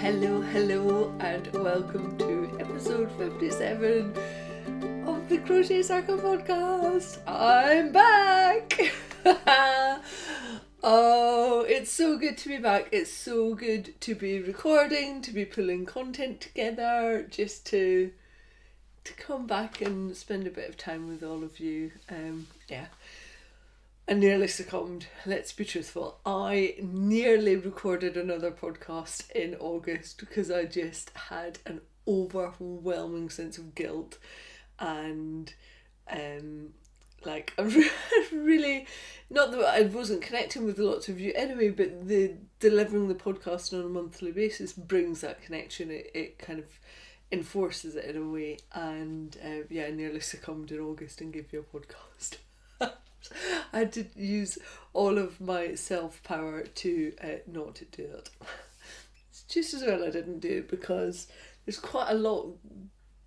Hello, and welcome to episode 57 of the Crochet Circle podcast. I'm back! Oh, it's so good to be back. It's so good to be recording, to be pulling content together, just to come back and spend a bit of time with all of you. I nearly succumbed, let's be truthful. I nearly recorded another podcast in August because I just had an overwhelming sense of guilt and really, not that I wasn't connecting with lots of you anyway, but delivering the podcast on a monthly basis brings that connection. It kind of enforces it in a way, and I nearly succumbed in August and gave you a podcast. I had to use all of my self-power to not do it. It's just as well I didn't do it because there's quite a lot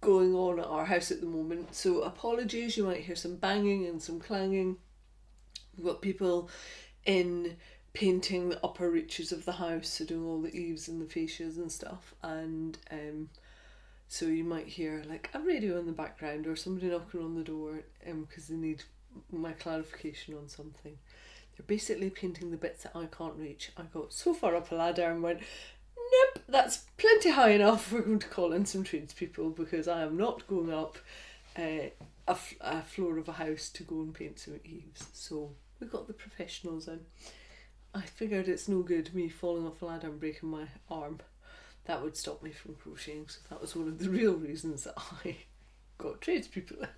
going on at our house at the moment. So apologies, you might hear some banging and some clanging. We've got people in painting the upper reaches of the house, so doing all the eaves and the fascias and stuff. And so you might hear like a radio in the background or somebody knocking on the door because they need my clarification on something. They're basically painting the bits that I can't reach. I got so far up a ladder and went, nope, that's plenty high enough. We're going to call in some tradespeople because I am not going up a floor of a house to go and paint some eaves. So we got the professionals in. I figured it's no good me falling off a ladder and breaking my arm. That would stop me from crocheting. So that was one of the real reasons that I got tradespeople in.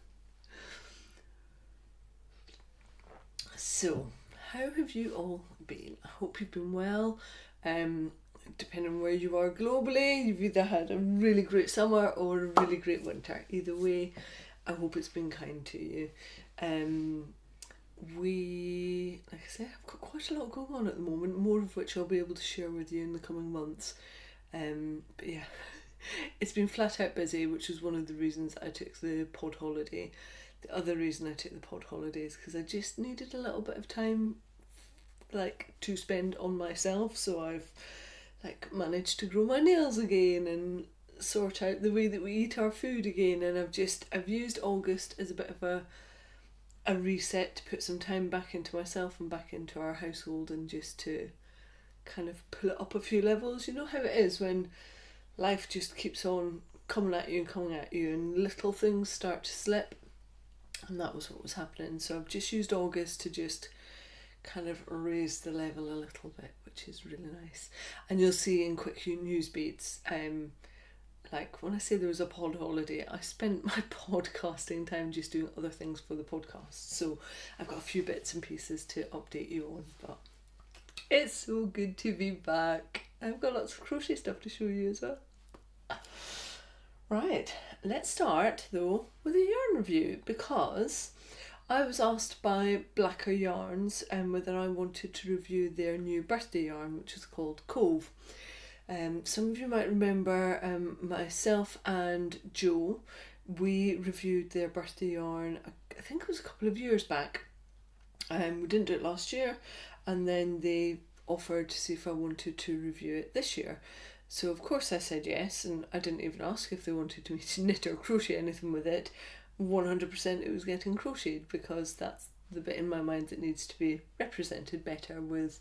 So, how have you all been? I hope you've been well. Depending on where you are globally, you've either had a really great summer or a really great winter. Either way, I hope it's been kind to you. Like I say, I've got quite a lot going on at the moment, more of which I'll be able to share with you in the coming months. But yeah, it's been flat out busy, which is one of the reasons I took the pod holiday. The other reason I took the pod holiday is because I just needed a little bit of time to spend on myself. So I've managed to grow my nails again and sort out the way that we eat our food again, and I've used August as a bit of a reset to put some time back into myself and back into our household, and just to kind of pull it up a few levels. You know how it is when life just keeps on coming at you and little things start to slip. And that was what was happening. So I've just used August to just kind of raise the level a little bit, which is really nice. And you'll see in quick news beats, when I say there was a pod holiday, I spent my podcasting time just doing other things for the podcast. So I've got a few bits and pieces to update you on, but it's so good to be back. I've got lots of crochet stuff to show you as well. Right, let's start though with a yarn review, because I was asked by Blacker Yarns whether I wanted to review their new birthday yarn, which is called Cove. Some of you might remember myself and Jo, we reviewed their birthday yarn, I think it was a couple of years back. We didn't do it last year, and then they offered to see if I wanted to review it this year. So of course I said yes, and I didn't even ask if they wanted me to knit or crochet anything with it. 100% it was getting crocheted, because that's the bit in my mind that needs to be represented better with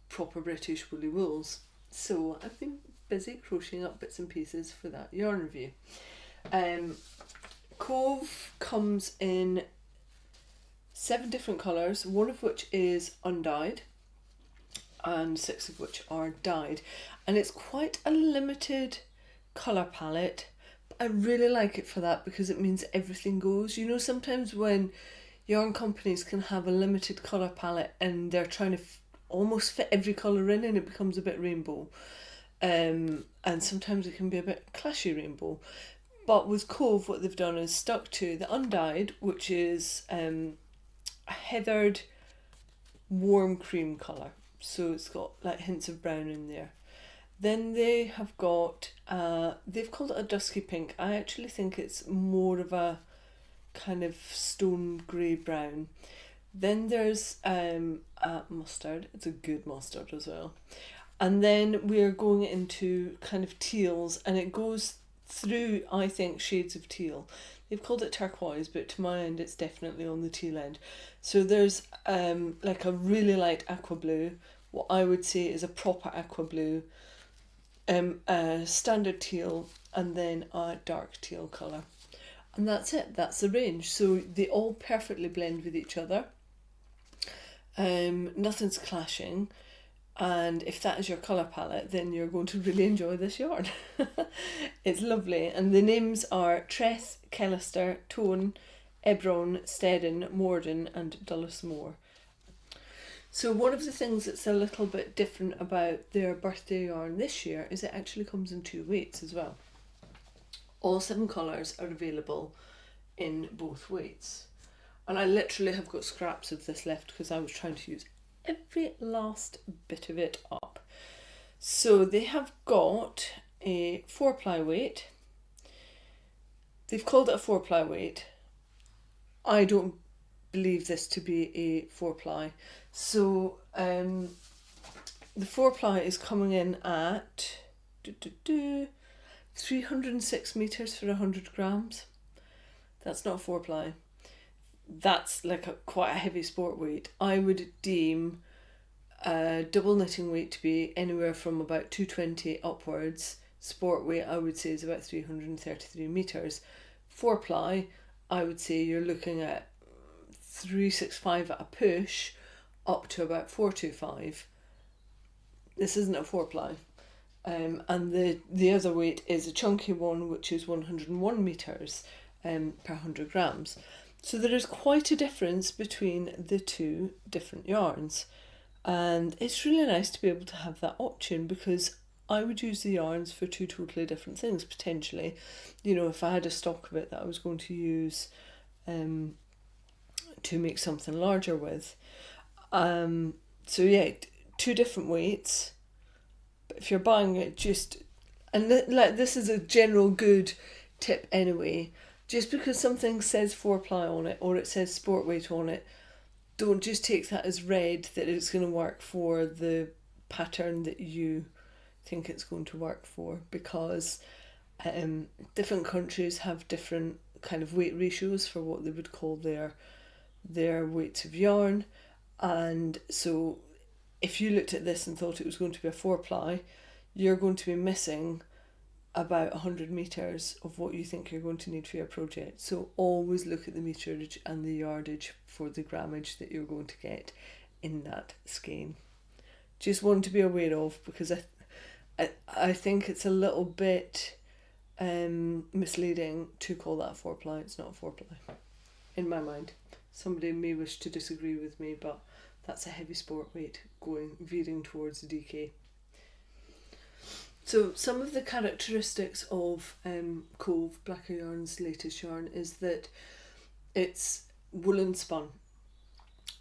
proper British woolly wools. So I've been busy crocheting up bits and pieces for that yarn review. Cove comes in 7 different colours, one of which is undyed, and 6 of which are dyed, and it's quite a limited colour palette. I really like it for that, because it means everything goes. You know, sometimes when yarn companies can have a limited colour palette and they're trying to almost fit every colour in, and it becomes a bit rainbow, and sometimes it can be a bit clashy rainbow. But with Cove, what they've done is stuck to the undyed, which is a heathered warm cream colour. So it's got hints of brown in there. Then they have got, they've called it a dusky pink. I actually think it's more of a kind of stone grey brown. Then there's a mustard. It's a good mustard as well. And then we're going into kind of teals, and it goes through, I think, shades of teal. They've called it turquoise, but to my end it's definitely on the teal end. So there's like a really light aqua blue, what I would say is a proper aqua blue, a standard teal, and then a dark teal colour. And that's it, that's the range. So they all perfectly blend with each other. Nothing's clashing. And if that is your colour palette, then you're going to really enjoy this yarn. It's lovely. And the names are Treth, Kellister, Tone, Ebron, Stedden, Morden and Dulles Moor. So one of the things that's a little bit different about their birthday yarn this year is it actually comes in 2 weights as well. All 7 colours are available in both weights. And I literally have got scraps of this left because I was trying to use every last bit of it up. So they have got a 4-ply weight. They've called it a 4-ply weight. I don't believe this to be a 4-ply. So the 4-ply is coming in at 306 metres for 100 grams. That's not a 4-ply. That's like quite a heavy sport weight. I would deem a double knitting weight to be anywhere from about 220 upwards. Sport weight I would say is about 333 metres. 4-ply I would say you're looking at 365 at a push up to about 425. This isn't a 4-ply. And the other weight is a chunky one, which is 101 metres per 100 grams. So there is quite a difference between the two different yarns, and it's really nice to be able to have that option because I would use the yarns for 2 totally different things potentially. You know, if I had a stock of it that I was going to use to make something larger with. So yeah, 2 different weights. But if you're buying it this is a general good tip anyway. Just because something says 4-ply on it or it says sport weight on it, don't just take that as read that it's going to work for the pattern that you think it's going to work for, because different countries have different kind of weight ratios for what they would call their weights of yarn. And so if you looked at this and thought it was going to be a 4-ply, you're going to be missing about 100 metres of what you think you're going to need for your project. So always look at the meterage and the yardage for the grammage that you're going to get in that skein. Just one to be aware of, because I think it's a little bit misleading to call that 4-ply. It's not a 4-ply in my mind. Somebody may wish to disagree with me, but that's a heavy sport weight veering towards the DK. So some of the characteristics of Cove, Blacker Yarn's latest yarn, is that it's woolen spun.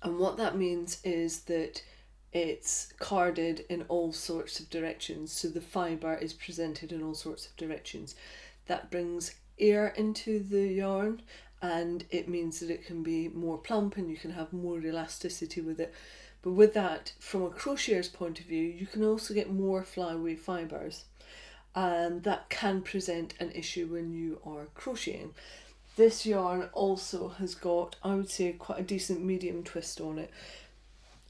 And what that means is that it's carded in all sorts of directions. So the fibre is presented in all sorts of directions. That brings air into the yarn, and it means that it can be more plump and you can have more elasticity with it. But with that, from a crochetier's point of view, you can also get more flyaway fibres, and that can present an issue when you are crocheting. This yarn also has got, I would say, quite a decent medium twist on it.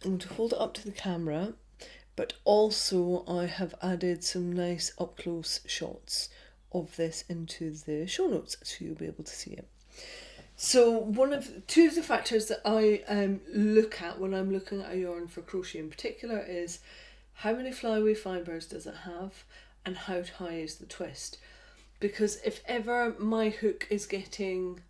I'm going to hold it up to the camera, but also I have added some nice up close shots of this into the show notes, so you'll be able to see it. So two of the factors that I look at when I'm looking at a yarn for crochet in particular is how many flyaway fibres does it have and how high is the twist. Because if ever my hook is getting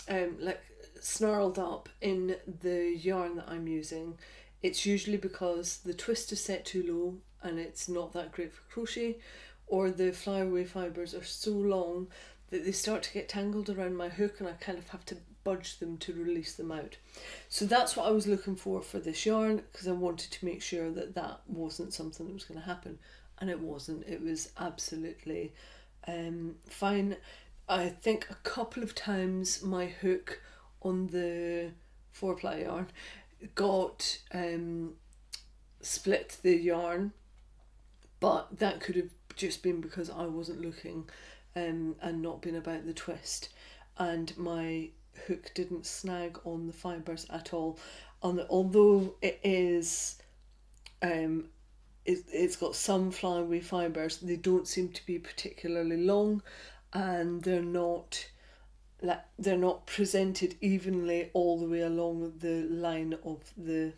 like snarled up in the yarn that I'm using, it's usually because the twist is set too low and it's not that great for crochet, or the flyaway fibres are so long that they start to get tangled around my hook and I kind of have to budge them to release them out. So that's what I was looking for this yarn, because I wanted to make sure that that wasn't something that was going to happen, and it wasn't. It was absolutely fine. I think a couple of times my hook on the 4-ply yarn got split the yarn but that could have just been because I wasn't looking and not been about the twist, and my hook didn't snag on the fibres at all. Although it is it's got some flyaway fibres, they don't seem to be particularly long, and they're not presented evenly all the way along the line of the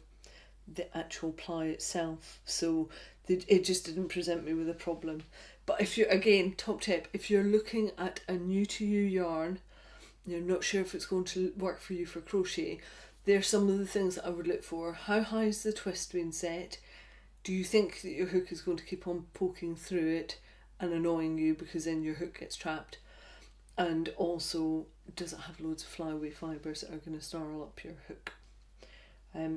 actual ply itself, so it just didn't present me with a problem. But if you're, again, top tip, if you're looking at a new to you yarn, you're not sure if it's going to work for you for crochet, there's some of the things that I would look for. How high is the twist being set? Do you think that your hook is going to keep on poking through it and annoying you, because then your hook gets trapped? And also, does it have loads of flyaway fibres that are going to snarl up your hook?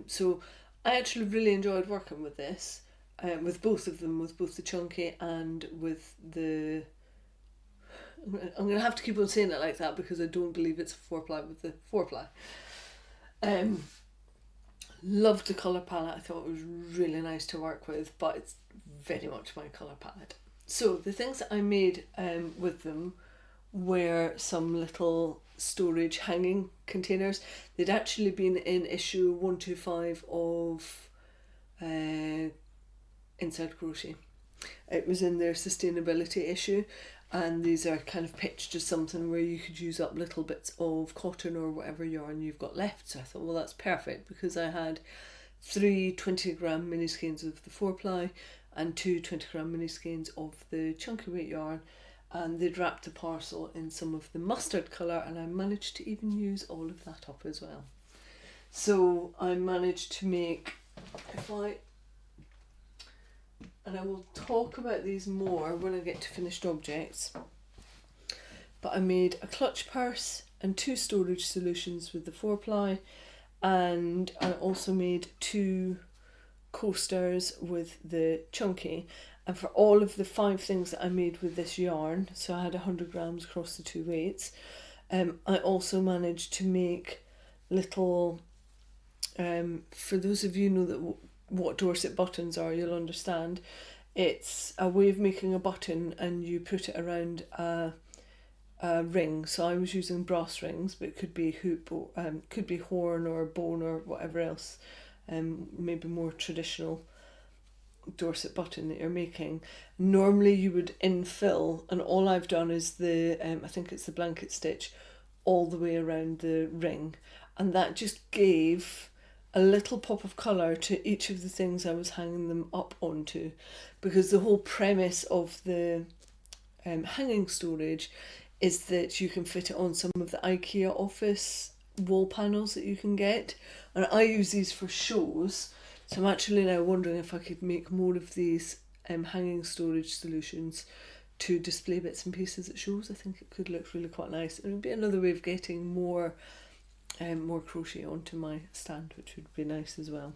So I actually really enjoyed working with this, with both of them, with both the chunky and with the... I'm going to have to keep on saying it like that because I don't believe it's a 4-ply with the 4-ply. Loved the colour palette. I thought it was really nice to work with, but it's very much my colour palette. So the things that I made with them were some little storage hanging containers. They'd actually been in issue 125 of Inside Crochet. It was in their sustainability issue, and these are kind of pitched as something where you could use up little bits of cotton or whatever yarn you've got left. So I thought, well, that's perfect, because I had 3 20-gram mini skeins of the 4-ply and 2 20-gram mini skeins of the chunky weight yarn, and they'd wrapped the parcel in some of the mustard colour, and I managed to even use all of that up as well. So I managed to make, and I will talk about these more when I get to finished objects, but I made a clutch purse and 2 storage solutions with the 4-ply, and I also made 2 coasters with the chunky. And for all of the 5 things that I made with this yarn, so I had 100 grams across the 2 weights, I also managed to make little, for those of you who know that what Dorset Buttons are, you'll understand. It's a way of making a button and you put it around a ring. So I was using brass rings, but it could be hoop, or could be horn or bone or whatever else, maybe more traditional Dorset button that you're making. Normally you would infill, and all I've done is the I think it's the blanket stitch all the way around the ring, and that just gave a little pop of colour to each of the things I was hanging them up onto, because the whole premise of the hanging storage is that you can fit it on some of the IKEA office wall panels that you can get, and I use these for shows. So I'm actually now wondering if I could make more of these hanging storage solutions to display bits and pieces at shows. I think it could look really quite nice. It would be another way of getting more crochet onto my stand, which would be nice as well.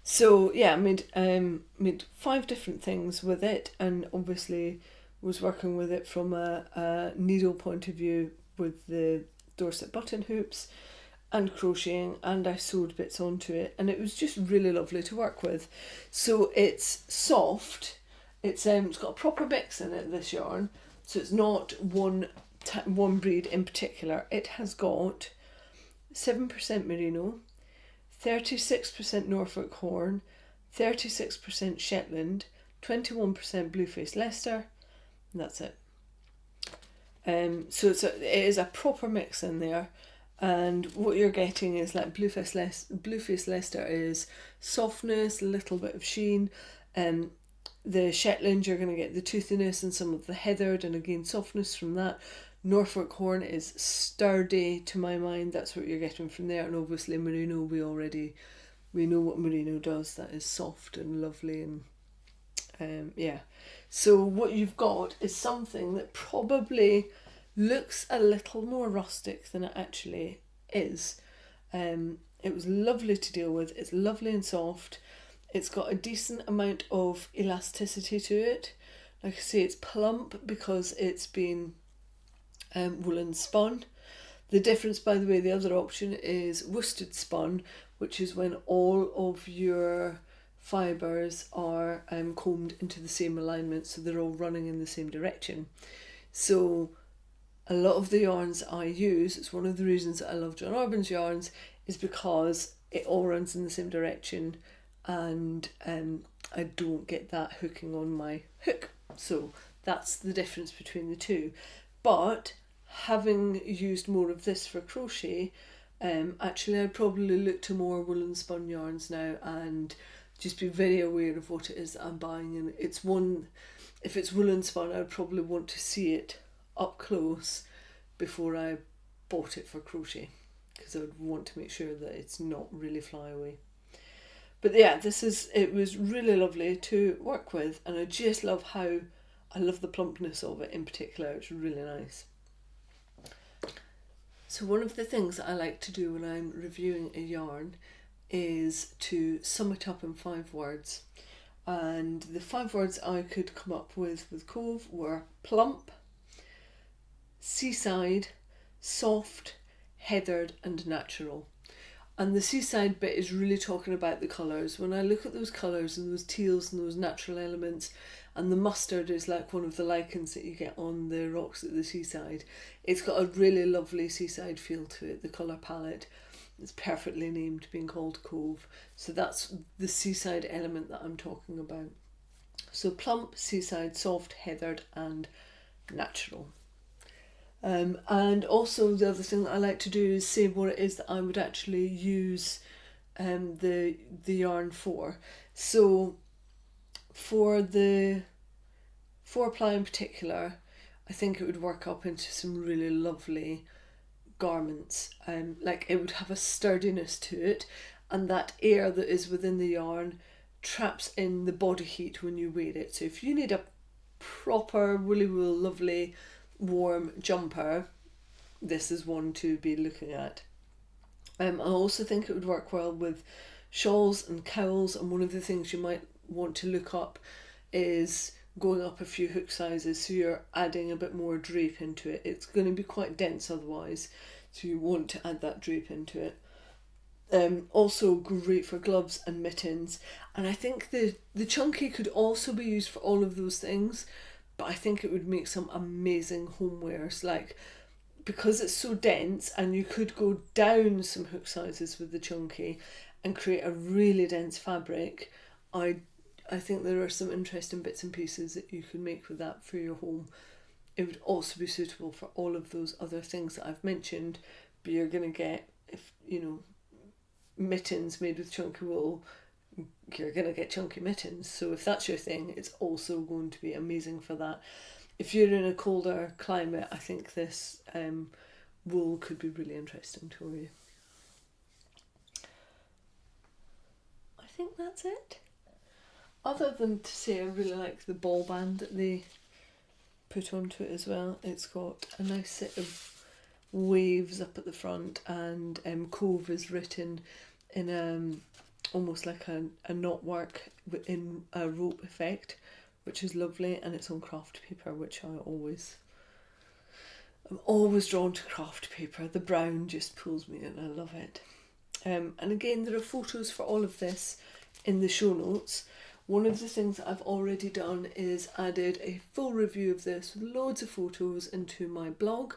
So yeah, I made 5 different things with it, and obviously was working with it from a needle point of view with the Dorset button hoops and crocheting, and I sewed bits onto it, and it was just really lovely to work with. So it's soft, it's got a proper mix in it, this yarn, so it's not one breed in particular. It has got 7% merino, 36% Norfolk horn, 36% Shetland, 21% Blueface Leicester, and that's it. So it is a proper mix in there, and what you're getting is like Blueface Leicester is softness, a little bit of sheen, the Shetland you're going to get the toothiness and some of the heathered, and again softness from that. Norfolk horn is sturdy to my mind, that's what you're getting from there, and obviously merino, we know what merino does, that is soft and lovely, and yeah. So what you've got is something that probably looks a little more rustic than it actually is. It was lovely to deal with, it's lovely and soft, it's got a decent amount of elasticity to it. Like I say, it's plump because it's been woolen spun. The difference, by the way, the other option is worsted spun, which is when all of your fibres are combed into the same alignment, so they're all running in the same direction. So a lot of the yarns I use, it's one of the reasons that I love John Orban's yarns, is because it all runs in the same direction, and I don't get that hooking on my hook. So that's the difference between the two. But having used more of this for crochet, actually I'd probably look to more woolen spun yarns now and just be very aware of what it is that I'm buying. And it's one, if it's woolen spun, I'd probably want to see it up close before I bought it for crochet, because I would want to make sure that it's not really fly away. But yeah, it was really lovely to work with, and I just love I love the plumpness of it in particular. It's really nice. So one of the things that I like to do when I'm reviewing a yarn is to sum it up in 5 words. And the 5 words I could come up with Cove were plump, seaside, soft, heathered and natural. And the seaside bit is really talking about the colours. When I look at those colours and those teals and those natural elements, and the mustard is like one of the lichens that you get on the rocks at the seaside, it's got a really lovely seaside feel to it. The colour palette is perfectly named, being called Cove. So that's the seaside element that I'm talking about. So plump, seaside, soft, heathered and natural. And also the other thing that I like to do is say what it is that I would actually use the yarn for. So for the 4-ply in particular, I think it would work up into some really lovely garments. Like it would have a sturdiness to it, and that air that is within the yarn traps in the body heat when you wear it. So if you need a proper woolly wool lovely warm jumper, this is one to be looking at. I also think it would work well with shawls and cowls, and one of the things you might want to look up is going up a few hook sizes, so you're adding a bit more drape into it. It's going to be quite dense otherwise, so you want to add that drape into it. Also great for gloves and mittens, and I think the chunky could also be used for all of those things, but I think it would make some amazing homewares, like because it's so dense, and you could go down some hook sizes with the chunky and create a really dense fabric. I think there are some interesting bits and pieces that you can make with that for your home. It would also be suitable for all of those other things that I've mentioned, but you're going to get, if you know, mittens made with chunky wool, you're going to get chunky mittens. So if that's your thing, it's also going to be amazing for that. If you're in a colder climate, I think this wool could be really interesting for you. I think that's it. Other than to say I really like the ball band that they put onto it as well. It's got a nice set of waves up at the front, and Cove is written in almost like a knotwork in a rope effect, which is lovely, and it's on craft paper, which I'm always drawn to craft paper. The brown just pulls me in, I love it. And again, there are photos for all of this in the show notes. One of the things that I've already done is added a full review of this with loads of photos into my blog.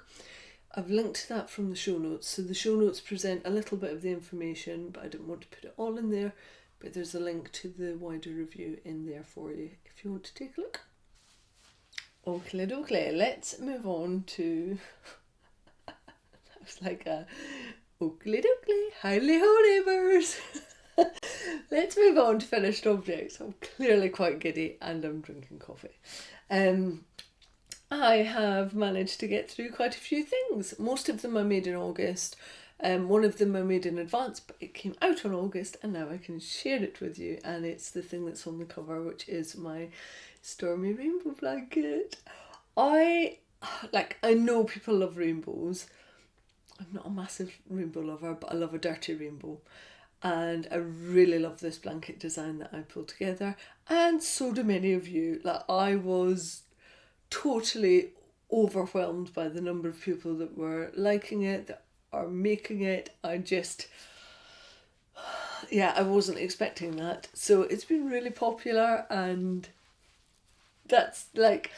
I've linked that from the show notes. So the show notes present a little bit of the information, but I didn't want to put it all in there. But there's a link to the wider review in there for you if you want to take a look. Okay, let's move on to... that was like a... Oakley dokley, hidely ho neighbours. Let's move on to finished objects. I'm clearly quite giddy and I'm drinking coffee. I have managed to get through quite a few things. Most of them I made in August. One of them I made in advance, but it came out in August and now I can share it with you, and it's the thing that's on the cover, which is my Stormy rainbow blanket. I know people love rainbows. I'm not a massive rainbow lover, but I love a dirty rainbow. And I really love this blanket design that I pulled together. And so do many of you. Like, I was totally overwhelmed by the number of people that were liking it, that are making it. yeah, I wasn't expecting that. So it's been really popular, and that's like,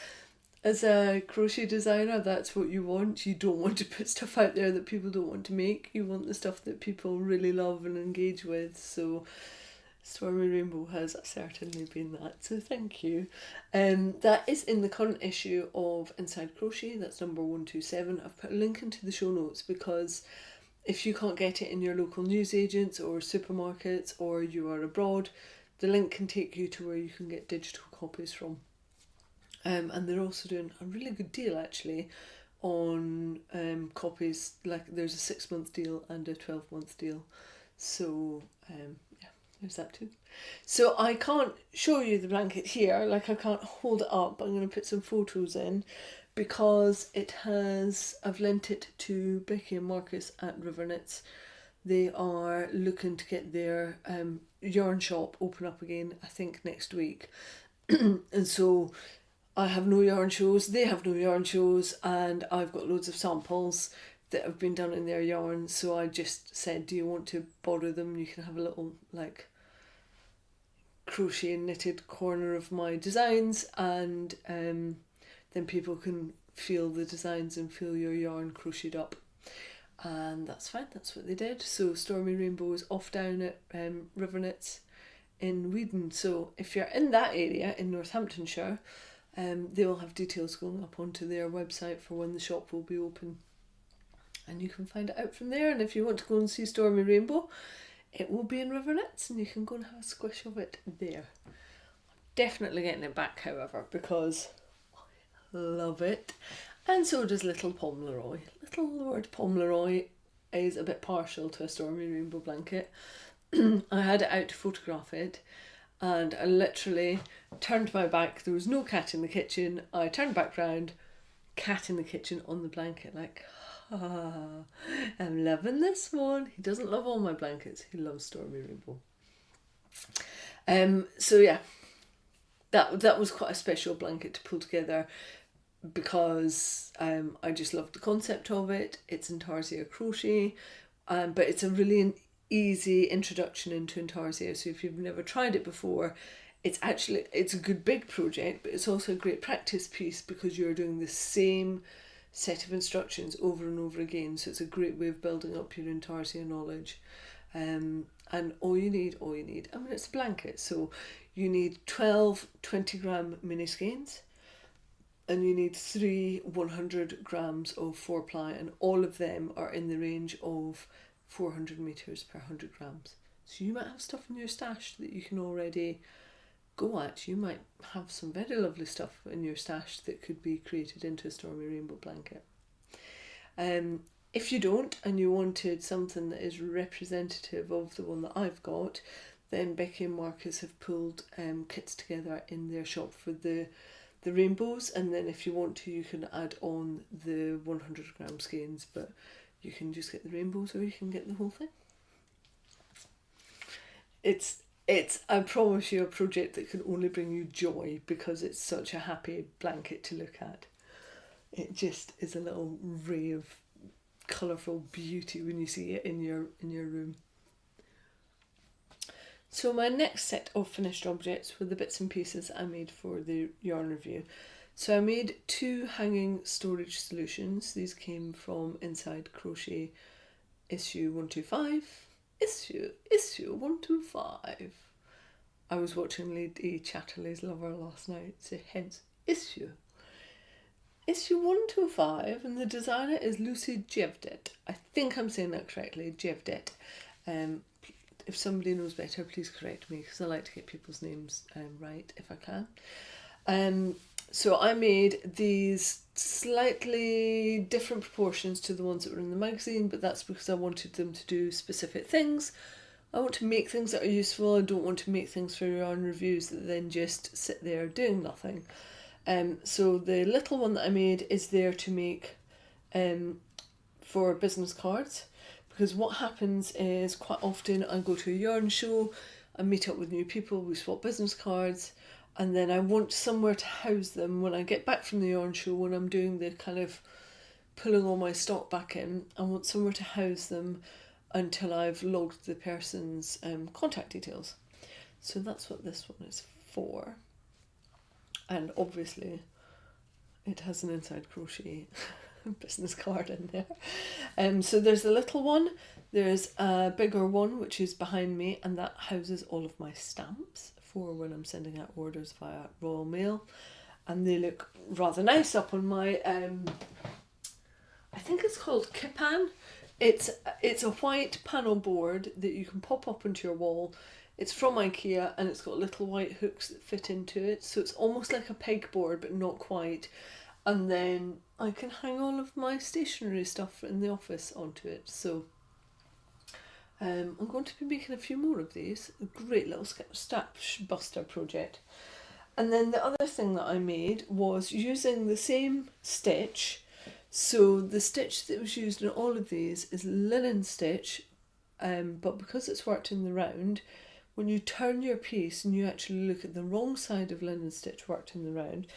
as a crochet designer, that's what you want. You don't want to put stuff out there that people don't want to make. You want the stuff that people really love and engage with. So Stormy Rainbow has certainly been that. So thank you. That is in the current issue of Inside Crochet. That's number 127. I've put a link into the show notes because if you can't get it in your local newsagents or supermarkets, or you are abroad, the link can take you to where you can get digital copies from. And they're also doing a really good deal actually on copies. Like there's a 6-month deal and a 12-month deal. So yeah, there's that too. So I can't show you the blanket here, like I can't hold it up. I'm going to put some photos in because I've lent it to Becky and Marcus at River Knits. They are looking to get their yarn shop open up again, I think next week. And so I have no yarn shows, they have no yarn shows, and I've got loads of samples that have been done in their yarn. So I just said, do you want to borrow them? You can have a little like crochet and knitted corner of my designs, and then people can feel the designs and feel your yarn crocheted up. And that's fine, that's what they did. So Stormy Rainbow is off down at River Knits in Weedon. So if you're in that area in Northamptonshire, they will have details going up onto their website for when the shop will be open, and you can find it out from there. And if you want to go and see Stormy Rainbow, it will be in River Knits, and you can go and have a squish of it there. I'm definitely getting it back, however, because I love it, and so does little Pomeroy. Little Lord Pomeroy is a bit partial to a Stormy Rainbow blanket. I had it out to photograph it, and I literally turned my back. There was no cat in the kitchen. I turned back round, cat in the kitchen on the blanket, like, I'm loving this one. He doesn't love all my blankets. He loves Stormy Rainbow. So yeah, that was quite a special blanket to pull together because I just loved the concept of it. It's Intarsia crochet, but it's a really easy introduction into Intarsia. So if you've never tried it before, it's a good big project, but it's also a great practice piece because you're doing the same set of instructions over and over again. So it's a great way of building up your Intarsia knowledge. And all you need, I mean, it's a blanket, so you need 12 20-gram mini skeins, and you need 3 100 grams of 4-ply, and all of them are in the range of 400 meters per 100 grams. So you might have stuff in your stash that you can already go at. You might have some very lovely stuff in your stash that could be created into a Stormy Rainbow blanket. If you don't, and you wanted something that is representative of the one that I've got, then Becky and Marcus have pulled kits together in their shop for the rainbows, and then if you want to, you can add on the 100 gram skeins, but you can just get the rainbows or you can get the whole thing. It's I promise you, a project that can only bring you joy because it's such a happy blanket to look at. It just is a little ray of colourful beauty when you see it in your room. So my next set of finished objects were the bits and pieces I made for the yarn review. So I made 2 hanging storage solutions. These came from Inside Crochet issue 125. Issue 125. I was watching Lady Chatterley's Lover last night, so hence issue 125, and the designer is Lucy Jevdet. I think I'm saying that correctly, Jevdet. If somebody knows better, please correct me, because I like to get people's names right if I can. So I made these slightly different proportions to the ones that were in the magazine, but that's because I wanted them to do specific things. I want to make things that are useful. I don't want to make things for yarn reviews that then just sit there doing nothing. So the little one that I made is there to make for business cards, because what happens is quite often I go to a yarn show, I meet up with new people, we swap business cards, and then I want somewhere to house them when I get back from the yarn show, when I'm doing the kind of pulling all my stock back in. I want somewhere to house them, until I've logged the person's contact details. So that's what this one is for. And obviously it has an inside crochet business card in there. So there's a little one, there's a bigger one which is behind me, and that houses all of my stamps for when I'm sending out orders via Royal Mail, and they look rather nice up on my I think it's called Kipan. It's a white panel board that you can pop up onto your wall. It's from IKEA and it's got little white hooks that fit into it, so it's almost like a pegboard but not quite. And then I can hang all of my stationery stuff in the office onto it. So I'm going to be making a few more of these. A great little stash buster project. And then the other thing that I made was using the same stitch. So the stitch that was used in all of these is linen stitch, but because it's worked in the round, when you turn your piece and you actually look at the wrong side of linen stitch worked in the round,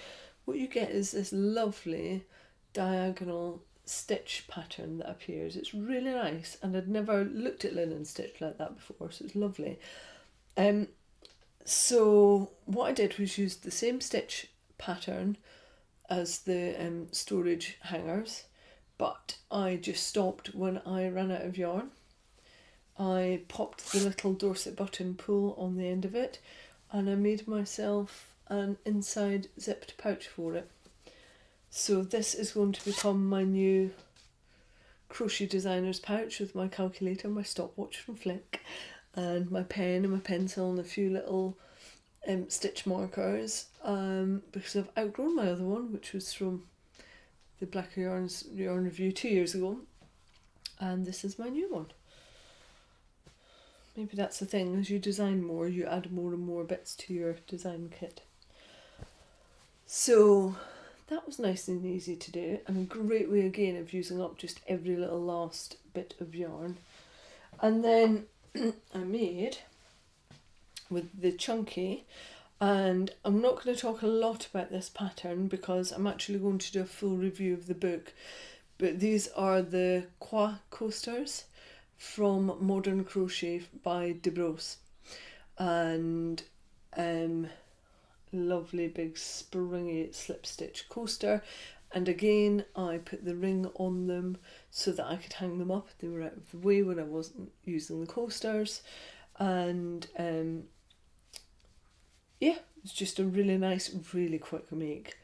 what you get is this lovely diagonal stitch pattern that appears. It's really nice, and I'd never looked at linen stitch like that before, so it's lovely. So what I did was use the same stitch pattern as the storage hangers, but I just stopped when I ran out of yarn. I popped the little Dorset button pull on the end of it, and I made myself an inside zipped pouch for it. So this is going to become my new crochet designer's pouch with my calculator, my stopwatch from Flick, and my pen and my pencil and a few little stitch markers, because I've outgrown my other one, which was from the Blacker Yarns yarn review 2 years ago, and this is my new one. Maybe that's the thing, as you design more, you add more and more bits to your design kit. So that was nice and easy to do, and a great way again of using up just every little last bit of yarn. And then I made with the chunky, and I'm not going to talk a lot about this pattern because I'm actually going to do a full review of the book, but these are the Qua coasters from Modern Crochet by Debros, and lovely big springy slip stitch coaster, and again I put the ring on them so that I could hang them up. They were out of the way when I wasn't using the coasters, and yeah, it's just a really nice, really quick make,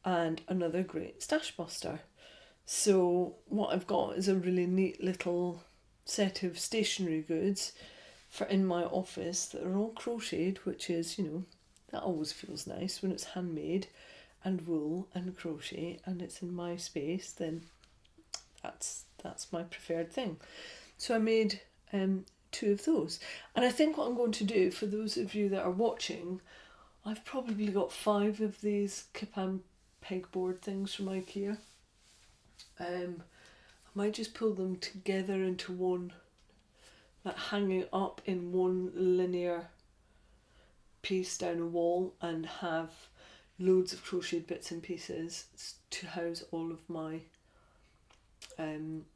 and another great stash buster. So what I've got is a really neat little set of stationery goods for in my office that are all crocheted, which is, you know, that always feels nice when it's handmade and wool and crochet and it's in my space. Then that's my preferred thing. So I made 2 of those, and I think what I'm going to do, for those of you that are watching, I've probably got 5 of these Kipan pegboard things from IKEA. I might just pull them together into one, like hanging up in one linear piece down a wall, and have loads of crocheted bits and pieces to house all of my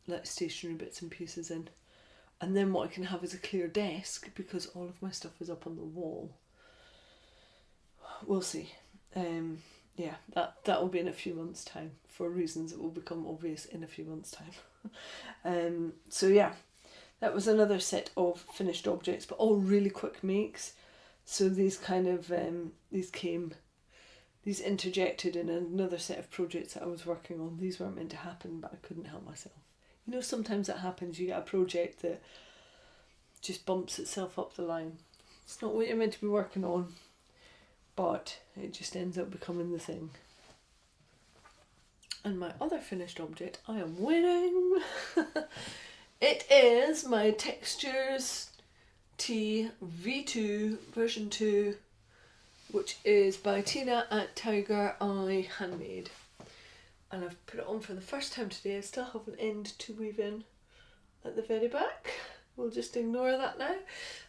like stationery bits and pieces in. And then what I can have is a clear desk because all of my stuff is up on the wall. We'll see. Yeah, that will be in a few months' time, for reasons that will become obvious in a few months' time. So yeah, that was another set of finished objects, but all really quick makes. So these kind of these interjected in another set of projects that I was working on. These weren't meant to happen, but I couldn't help myself. You know, sometimes that happens. You get a project that just bumps itself up the line. It's not what you're meant to be working on, but it just ends up becoming the thing. And my other finished object, I am winning! It is my Textures Tea V2 version 2, which is by Tina at Tiger Eye Handmade. And I've put it on for the first time today. I still have an end to weave in at the very back. We'll just ignore that now.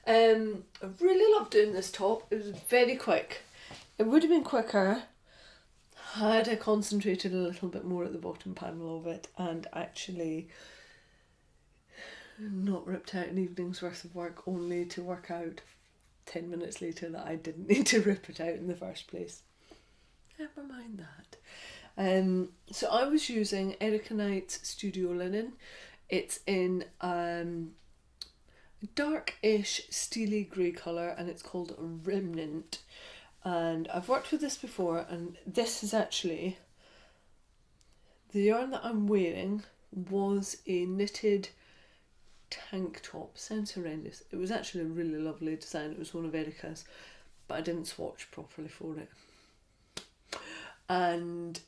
I really love doing this top. It was very quick. It would have been quicker had I concentrated a little bit more at the bottom panel of it and actually not ripped out an evening's worth of work only to work out 10 minutes later that I didn't need to rip it out in the first place. Never mind that. So I was using Erica Knight's Studio Linen. It's in dark-ish steely grey colour, and it's called Remnant. And I've worked with this before, and this is actually, the yarn that I'm wearing was a knitted tank top. Sounds horrendous. It was actually a really lovely design. It was one of Erica's, but I didn't swatch properly for it. And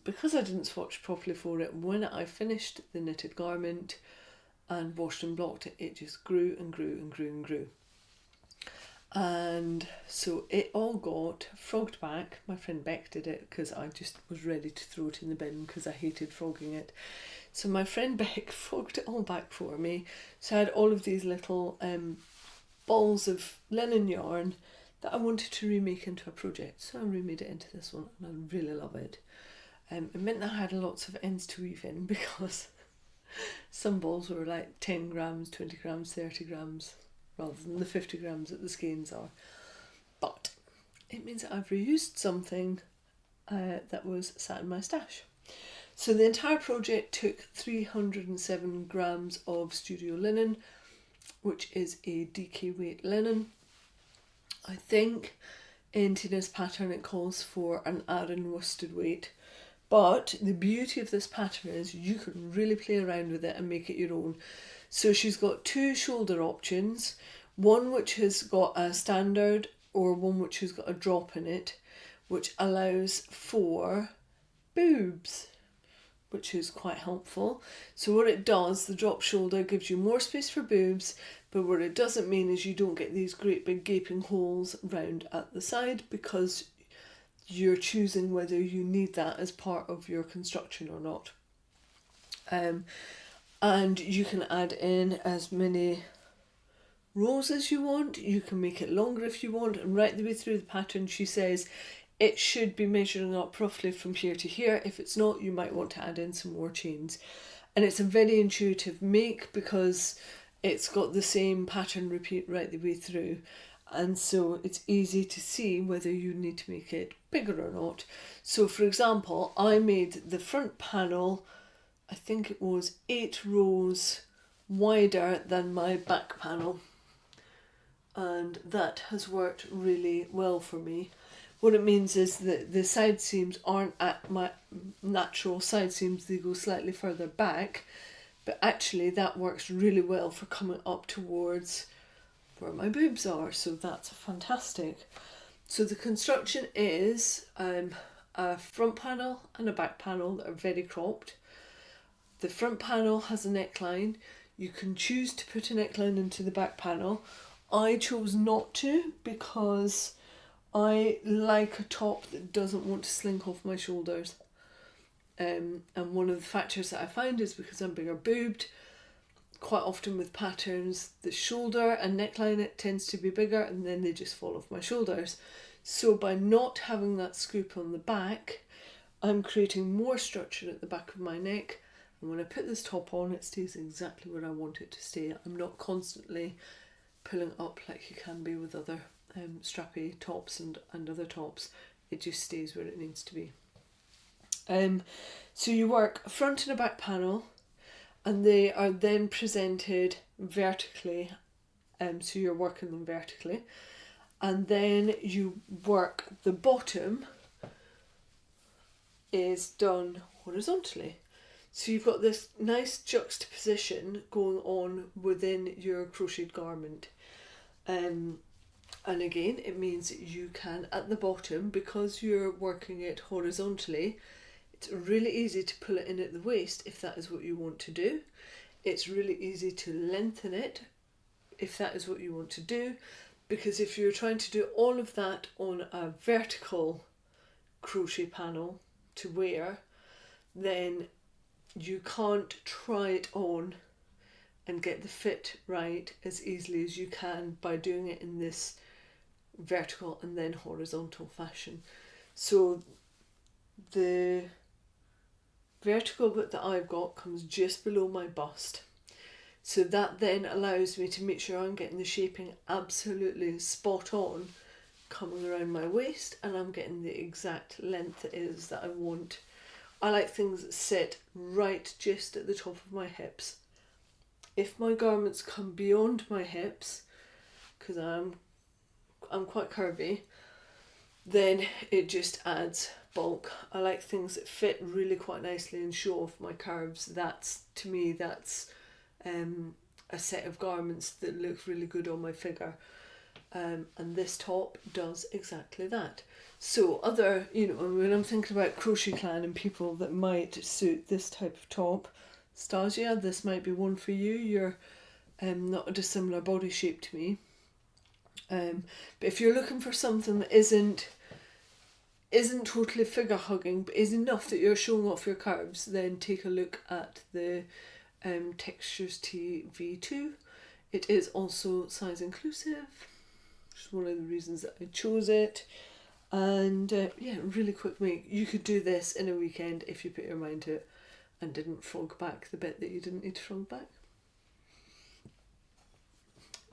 because I didn't swatch properly for it, when I finished the knitted garment and washed and blocked it, it just grew and grew and grew and grew. And so it all got frogged back. My friend Beck did it because I just was ready to throw it in the bin because I hated frogging it. So my friend Beck frogged it all back for me. So I had all of these little balls of linen yarn that I wanted to remake into a project. So I remade it into this one, and I really love it. It meant that I had lots of ends to weave in because some balls were like 10 grams, 20 grams, 30 grams, rather than the 50 grams that the skeins are. But it means that I've reused something that was sat in my stash. So the entire project took 307 grams of Studio Linen, which is a DK weight linen. I think in Tina's pattern it calls for an Aran worsted weight, but the beauty of this pattern is you can really play around with it and make it your own. So she's got two shoulder options, one which has got a standard or one which has got a drop in it, which allows for boobs, which is quite helpful. So what it does, the drop shoulder gives you more space for boobs, but what it doesn't mean is you don't get these great big gaping holes round at the side because you're choosing whether you need that as part of your construction or not. And you can add in as many rows as you want. You can make it longer if you want, and right the way through the pattern she says it should be measuring up roughly from here to here. If it's not, you might want to add in some more chains. And it's a very intuitive make because it's got the same pattern repeat right the way through. And so it's easy to see whether you need to make it bigger or not. So for example, I made the front panel, I think it was 8 rows wider than my back panel. And that has worked really well for me. What it means is that the side seams aren't at my natural side seams, they go slightly further back, but actually that works really well for coming up towards where my boobs are, so that's fantastic. So the construction is a front panel and a back panel that are very cropped. The front panel has a neckline. You can choose to put a neckline into the back panel. I chose not to because I like a top that doesn't want to slink off my shoulders. And one of the factors that I find is because I'm bigger boobed, quite often with patterns, the shoulder and neckline, it tends to be bigger and then they just fall off my shoulders. So by not having that scoop on the back, I'm creating more structure at the back of my neck. And when I put this top on, it stays exactly where I want it to stay. I'm not constantly pulling up like you can be with other strappy tops and other tops. It just stays where it needs to be. So you work a front and a back panel, and they are then presented vertically, so you're working them vertically, and then you work the bottom is done horizontally. So you've got this nice juxtaposition going on within your crocheted garment. And again, it means you can, at the bottom, because you're working it horizontally, it's really easy to pull it in at the waist if that is what you want to do. It's really easy to lengthen it if that is what you want to do, because if you're trying to do all of that on a vertical crochet panel to wear, then you can't try it on and get the fit right as easily as you can by doing it in this vertical and then horizontal fashion. So the vertical bit that I've got comes just below my bust. So that then allows me to make sure I'm getting the shaping absolutely spot on coming around my waist, and I'm getting the exact length it is that I want. I like things that sit right just at the top of my hips. If my garments come beyond my hips, because I'm quite curvy, then it just adds bulk. I like things that fit really quite nicely and show off my curves. To me, that's a set of garments that look really good on my figure. And this top does exactly that. So when I'm thinking about Crochet Clan and people that might suit this type of top, Stasia, this might be one for you. You're not a dissimilar body shape to me. But if you're looking for something that isn't totally figure hugging, but is enough that you're showing off your curves, then take a look at the Textures T V2. It is also size inclusive, which is one of the reasons that I chose it. And really quick make. You could do this in a weekend if you put your mind to it and didn't frog back the bit that you didn't need to frog back.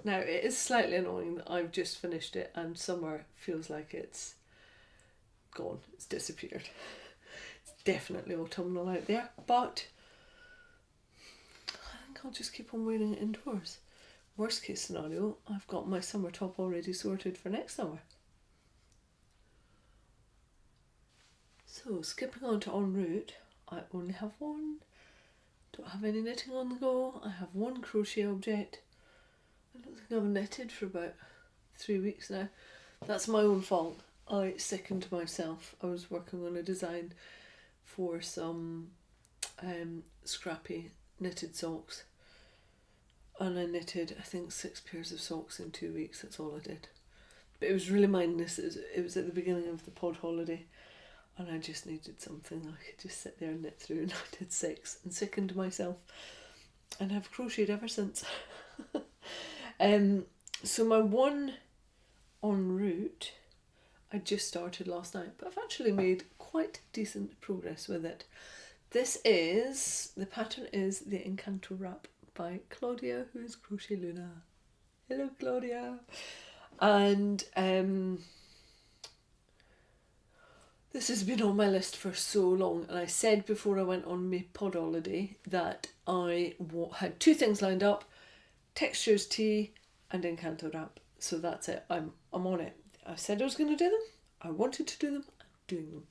Now, it is slightly annoying that I've just finished it and summer feels like it's gone, it's disappeared. It's definitely autumnal out there, but I think I'll just keep on wearing it indoors. Worst case scenario, I've got my summer top already sorted for next summer. So, skipping on to en route, I only have one. Don't have any knitting on the go. I have one crochet object. I don't think I've knitted for about 3 weeks now. That's my own fault. I sickened myself. I was working on a design for some scrappy knitted socks. And I knitted, I think, 6 pairs of socks in 2 weeks. That's all I did. But it was really mindless. It was at the beginning of the pod holiday. And I just needed something I could just sit there and knit through. And I did 6 and sickened myself. And I've crocheted ever since. So my one en route, I just started last night. But I've actually made quite decent progress with it. The pattern is the Encanto Wrap by Claudia, who is Crochet Luna. Hello, Claudia. And this has been on my list for so long, and I said before I went on my pod holiday that I had 2 things lined up: Textures Tea and Encanto Wrap. So that's it. I'm on it. I said I was going to do them. I wanted to do them. I'm doing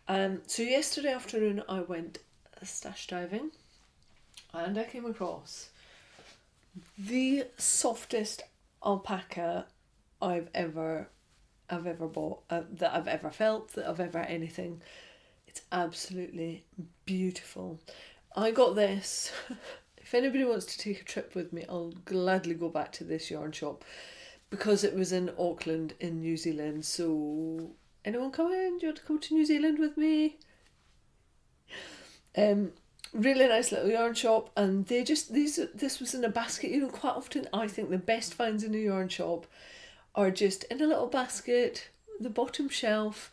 them. So yesterday afternoon I went stash diving, and I came across the softest alpaca I've ever bought, that I've ever felt, that I've ever anything. It's absolutely beautiful. I got this. If anybody wants to take a trip with me, I'll gladly go back to this yarn shop because it was in Auckland in New Zealand. So anyone coming? Do you want to come to New Zealand with me? Really nice little yarn shop, and this was in a basket. You know, quite often I think the best finds in a yarn shop are just in a little basket, the bottom shelf,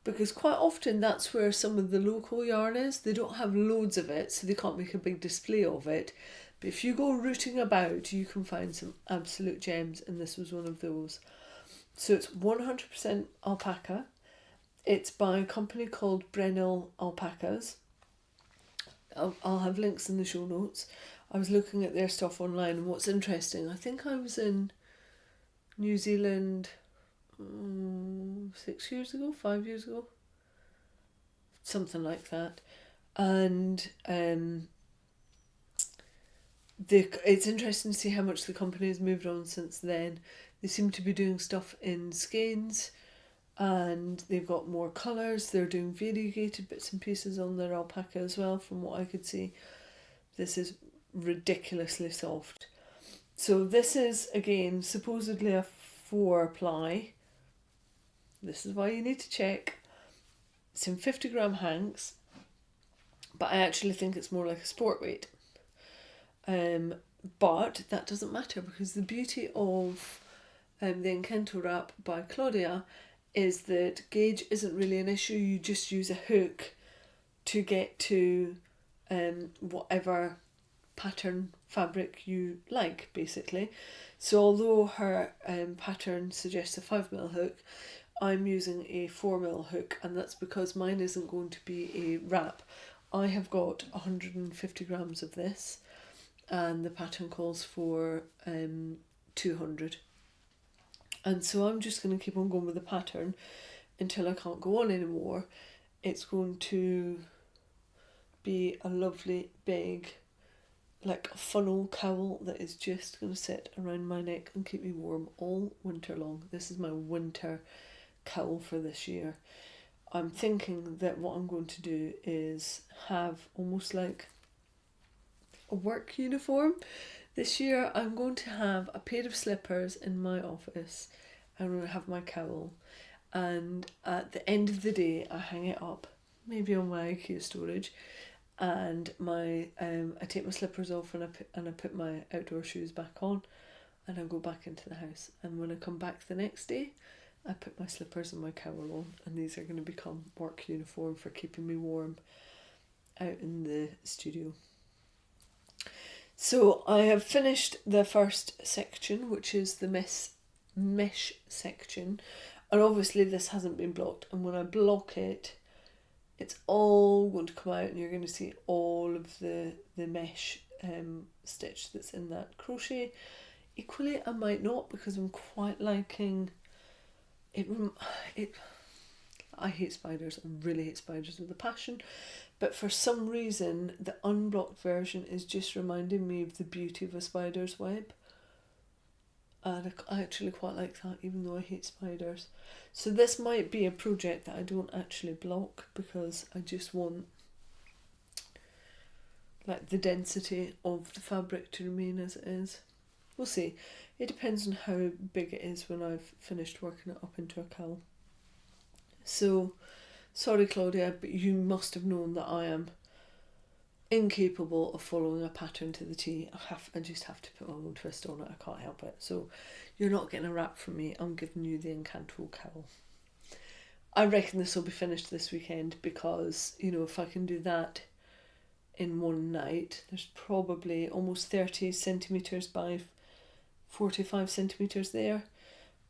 because quite often that's where some of the local yarn is. They don't have loads of it, so they can't make a big display of it. But if you go rooting about, you can find some absolute gems, and this was one of those. So it's 100% alpaca. It's by a company called Brennell Alpacas. I'll have links in the show notes. I was looking at their stuff online, and what's interesting, I think I was in New Zealand 6 years ago, 5 years ago, something like that, and it's interesting to see how much the company has moved on since then. They seem to be doing stuff in skeins, and they've got more colours. They're doing variegated bits and pieces on their alpaca as well, from what I could see. This is ridiculously soft. So this is, again, supposedly a 4-ply. This is why you need to check. It's in 50 gram hanks, but I actually think it's more like a sport weight. But that doesn't matter, because the beauty of the Encanto Wrap by Claudia is that gauge isn't really an issue. You just use a hook to get to whatever pattern fabric you like, basically. So although her pattern suggests a 5mm hook, I'm using a 4mm hook, and that's because mine isn't going to be a wrap. I have got 150 grams of this, and the pattern calls for 200. And so I'm just going to keep on going with the pattern until I can't go on anymore. It's going to be a lovely big, like a funnel cowl that is just going to sit around my neck and keep me warm all winter long. This is my winter cowl for this year. I'm thinking that what I'm going to do is have almost like a work uniform. This year I'm going to have a pair of slippers in my office. I'm going to have my cowl, and at the end of the day I hang it up, maybe on my IKEA storage, and I take my slippers off and I put my outdoor shoes back on, and I go back into the house. And when I come back the next day, I put my slippers and my cowl on, and these are going to become work uniform for keeping me warm out in the studio. So I have finished the first section, which is the mesh section, and obviously this hasn't been blocked, and when I block it, it's all going to come out and you're going to see all of the mesh stitch that's in that crochet. Equally, I might not, because I'm quite liking it. I hate spiders. I really hate spiders with a passion. But for some reason, the unblocked version is just reminding me of the beauty of a spider's web. And I actually quite like that, even though I hate spiders. So this might be a project that I don't actually block, because I just want like the density of the fabric to remain as it is. We'll see. It depends on how big it is when I've finished working it up into a cowl. So, sorry Claudia, but you must have known that I am incapable of following a pattern to the T. I just have to put my own twist on it. I can't help it. So you're not getting a wrap from me. I'm giving you the Encanto cowl. I reckon this will be finished this weekend, because, you know, if I can do that in one night, there's probably almost 30 centimetres by 45 centimetres there,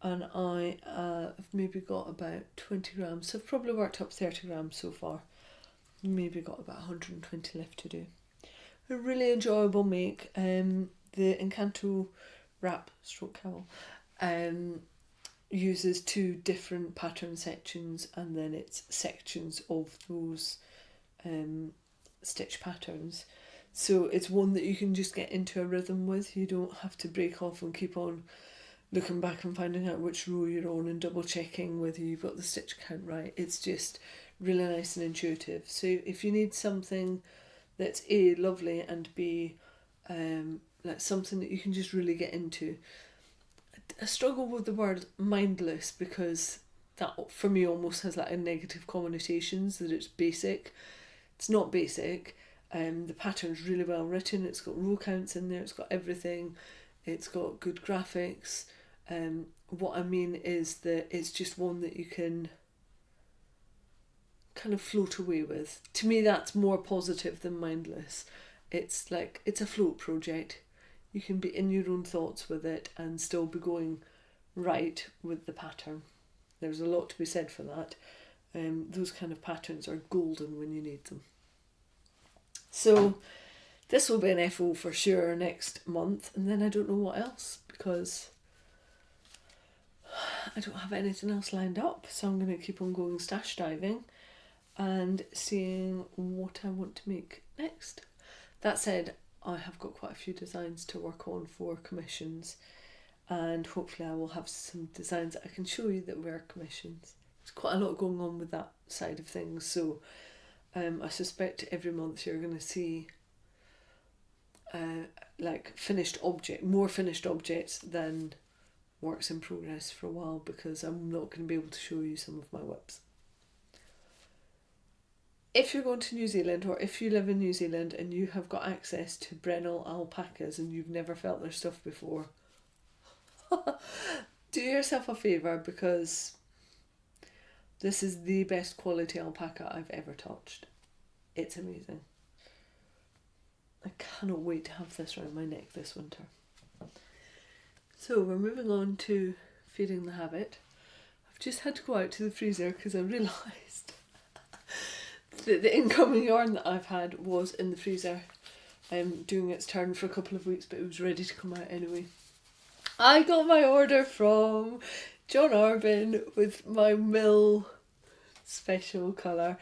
and I have maybe got about 20 grams, so I've probably worked up 30 grams so far. Maybe got about 120 left to do. A really enjoyable make. The Encanto wrap stroke cowl uses two different pattern sections, and then it's sections of those stitch patterns. So it's one that you can just get into a rhythm with. You don't have to break off and keep on looking back and finding out which row you're on and double checking whether you've got the stitch count right. It's just really nice and intuitive. So if you need something that's A, lovely, and B, like something that you can just really get into. I struggle with the word mindless, because that for me almost has like a negative connotations, that it's basic. It's not basic. The pattern's really well written. It's got row counts in there. It's got everything. It's got good graphics. What I mean is that it's just one that you can kind of float away with. To me, that's more positive than mindless. It's like, it's a float project. You can be in your own thoughts with it and still be going right with the pattern. There's a lot to be said for that. Those kind of patterns are golden when you need them. So this will be an FO for sure next month, and then I don't know what else, because I don't have anything else lined up. So I'm going to keep on going stash diving and seeing what I want to make next. That said, I have got quite a few designs to work on for commissions, and hopefully I will have some designs that I can show you that were commissions. There's quite a lot going on with that side of things, so I suspect every month you're going to see like more finished objects than works in progress for a while, because I'm not going to be able to show you some of my whips. If you're going to New Zealand, or if you live in New Zealand and you have got access to Brennell alpacas and you've never felt their stuff before, do yourself a favour, because this is the best quality alpaca I've ever touched. It's amazing. I cannot wait to have this around my neck this winter. So we're moving on to feeding the habit. I've just had to go out to the freezer because I realised that the incoming yarn that I've had was in the freezer, doing its turn for a couple of weeks, but it was ready to come out anyway. I got my order from John Arbin with my mill special colour.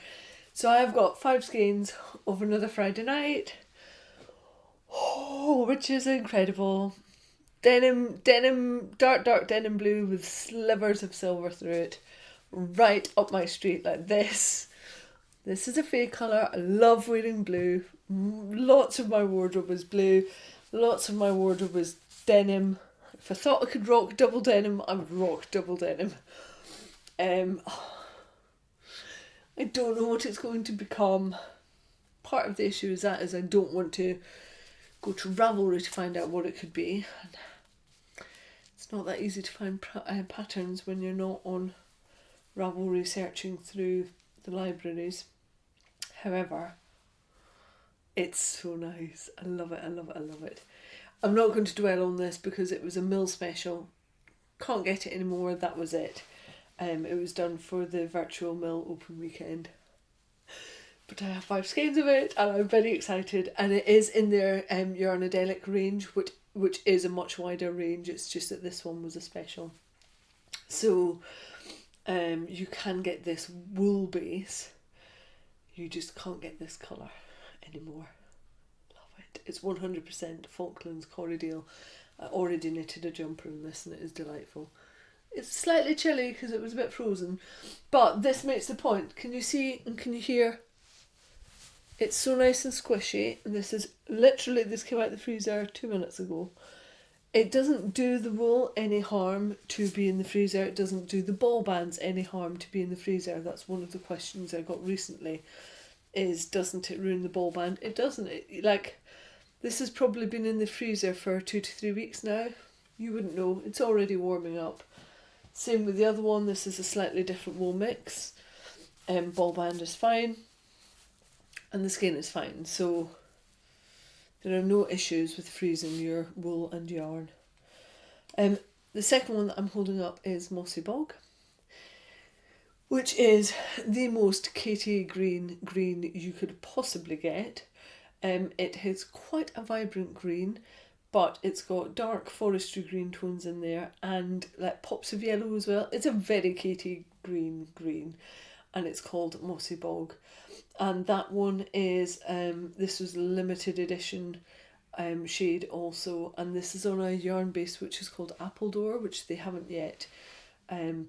So I've got 5 skeins of Another Friday Night, which is incredible. Denim, dark denim blue with slivers of silver through it, right up my street like this. This is a fake colour. I love wearing blue. Lots of my wardrobe was blue. Lots of my wardrobe was denim. If I thought I could rock double denim, I would rock double denim. I don't know what it's going to become. Part of the issue is I don't want to go to Ravelry to find out what it could be. It's not that easy to find patterns when you're not on Ravelry searching through the libraries. However, it's so nice. I love it, I love it, I love it. I'm not going to dwell on this because it was a mill special. Can't get it anymore, that was it. It was done for the virtual mill open weekend. But I have 5 skeins of it and I'm very excited. And it is in their Yarnadelic range, which is a much wider range. It's just that this one was a special. So you can get this wool base. You just can't get this colour anymore. Love it. It's 100% Falklands Corriedale. I already knitted a jumper in this and it is delightful. It's slightly chilly because it was a bit frozen, but this makes the point. Can you see and can you hear? It's so nice and squishy, and this came out of the freezer 2 minutes ago. It doesn't do the wool any harm to be in the freezer. It doesn't do the ball bands any harm to be in the freezer. That's one of the questions I got recently, is doesn't it ruin the ball band? It doesn't. This has probably been in the freezer for 2 to 3 weeks now. You wouldn't know. It's already warming up. Same with the other one. This is a slightly different wool mix. Ball band is fine. And the skein is fine. So there are no issues with freezing your wool and yarn. The second one that I'm holding up is Mossy Bog, which is the most Katie green you could possibly get. It has quite a vibrant green, but it's got dark forestry green tones in there and like pops of yellow as well. It's a very Katie green, and it's called Mossy Bog. And that one is, this was a limited edition shade also, and this is on a yarn base which is called Appledore, which they haven't yet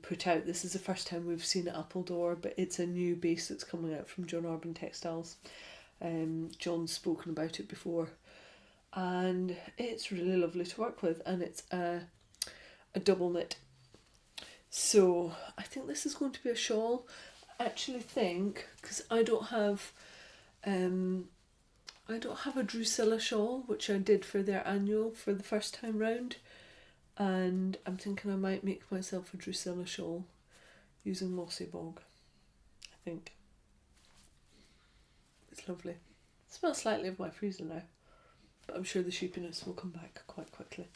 put out. This is the first time we've seen Appledore, but it's a new base that's coming out from John Arbin Textiles. John's spoken about it before, and it's really lovely to work with, and it's a double knit. So I think this is going to be a shawl. I actually think, because I don't have a Drusilla shawl, which I did for their annual for the first time round, and I'm thinking I might make myself a Drusilla shawl using Mossy Bog. I think it's lovely. It smells slightly of my freezer now, but I'm sure the sheepiness will come back quite quickly.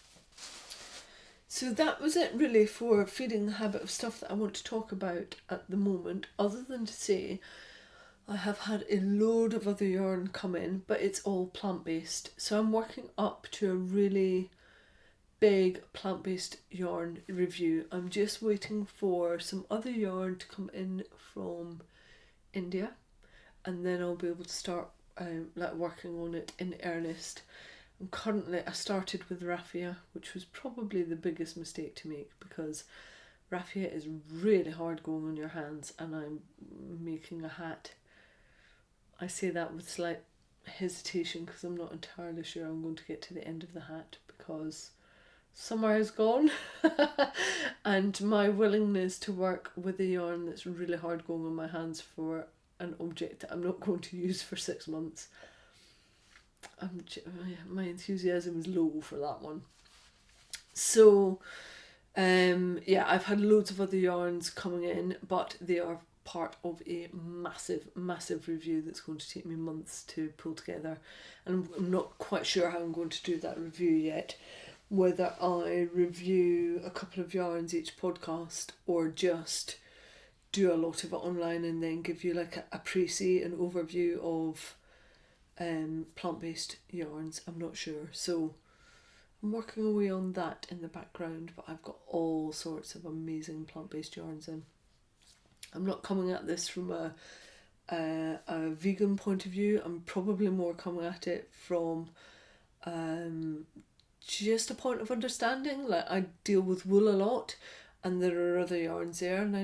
So that was it really for feeding the habit of stuff that I want to talk about at the moment, other than to say I have had a load of other yarn come in, but it's all plant-based. So I'm working up to a really big plant-based yarn review. I'm just waiting for some other yarn to come in from India, and then I'll be able to start working on it in earnest. And currently I started with raffia, which was probably the biggest mistake to make, because raffia is really hard going on your hands, and I'm making a hat. I say that with slight hesitation because I'm not entirely sure I'm going to get to the end of the hat, because summer has gone and my willingness to work with a yarn that's really hard going on my hands for an object that I'm not going to use for 6 months. My enthusiasm is low for that one. So I've had loads of other yarns coming in, but they are part of a massive review that's going to take me months to pull together, and I'm not quite sure how I'm going to do that review yet, whether I review a couple of yarns each podcast or just do a lot of it online and then give you like a précis, an overview of plant-based yarns. I'm not sure, so I'm working away on that in the background, but I've got all sorts of amazing plant-based yarns in. I'm not coming at this from a vegan point of view. I'm probably more coming at it from just a point of understanding. Like, I deal with wool a lot, and there are other yarns there, and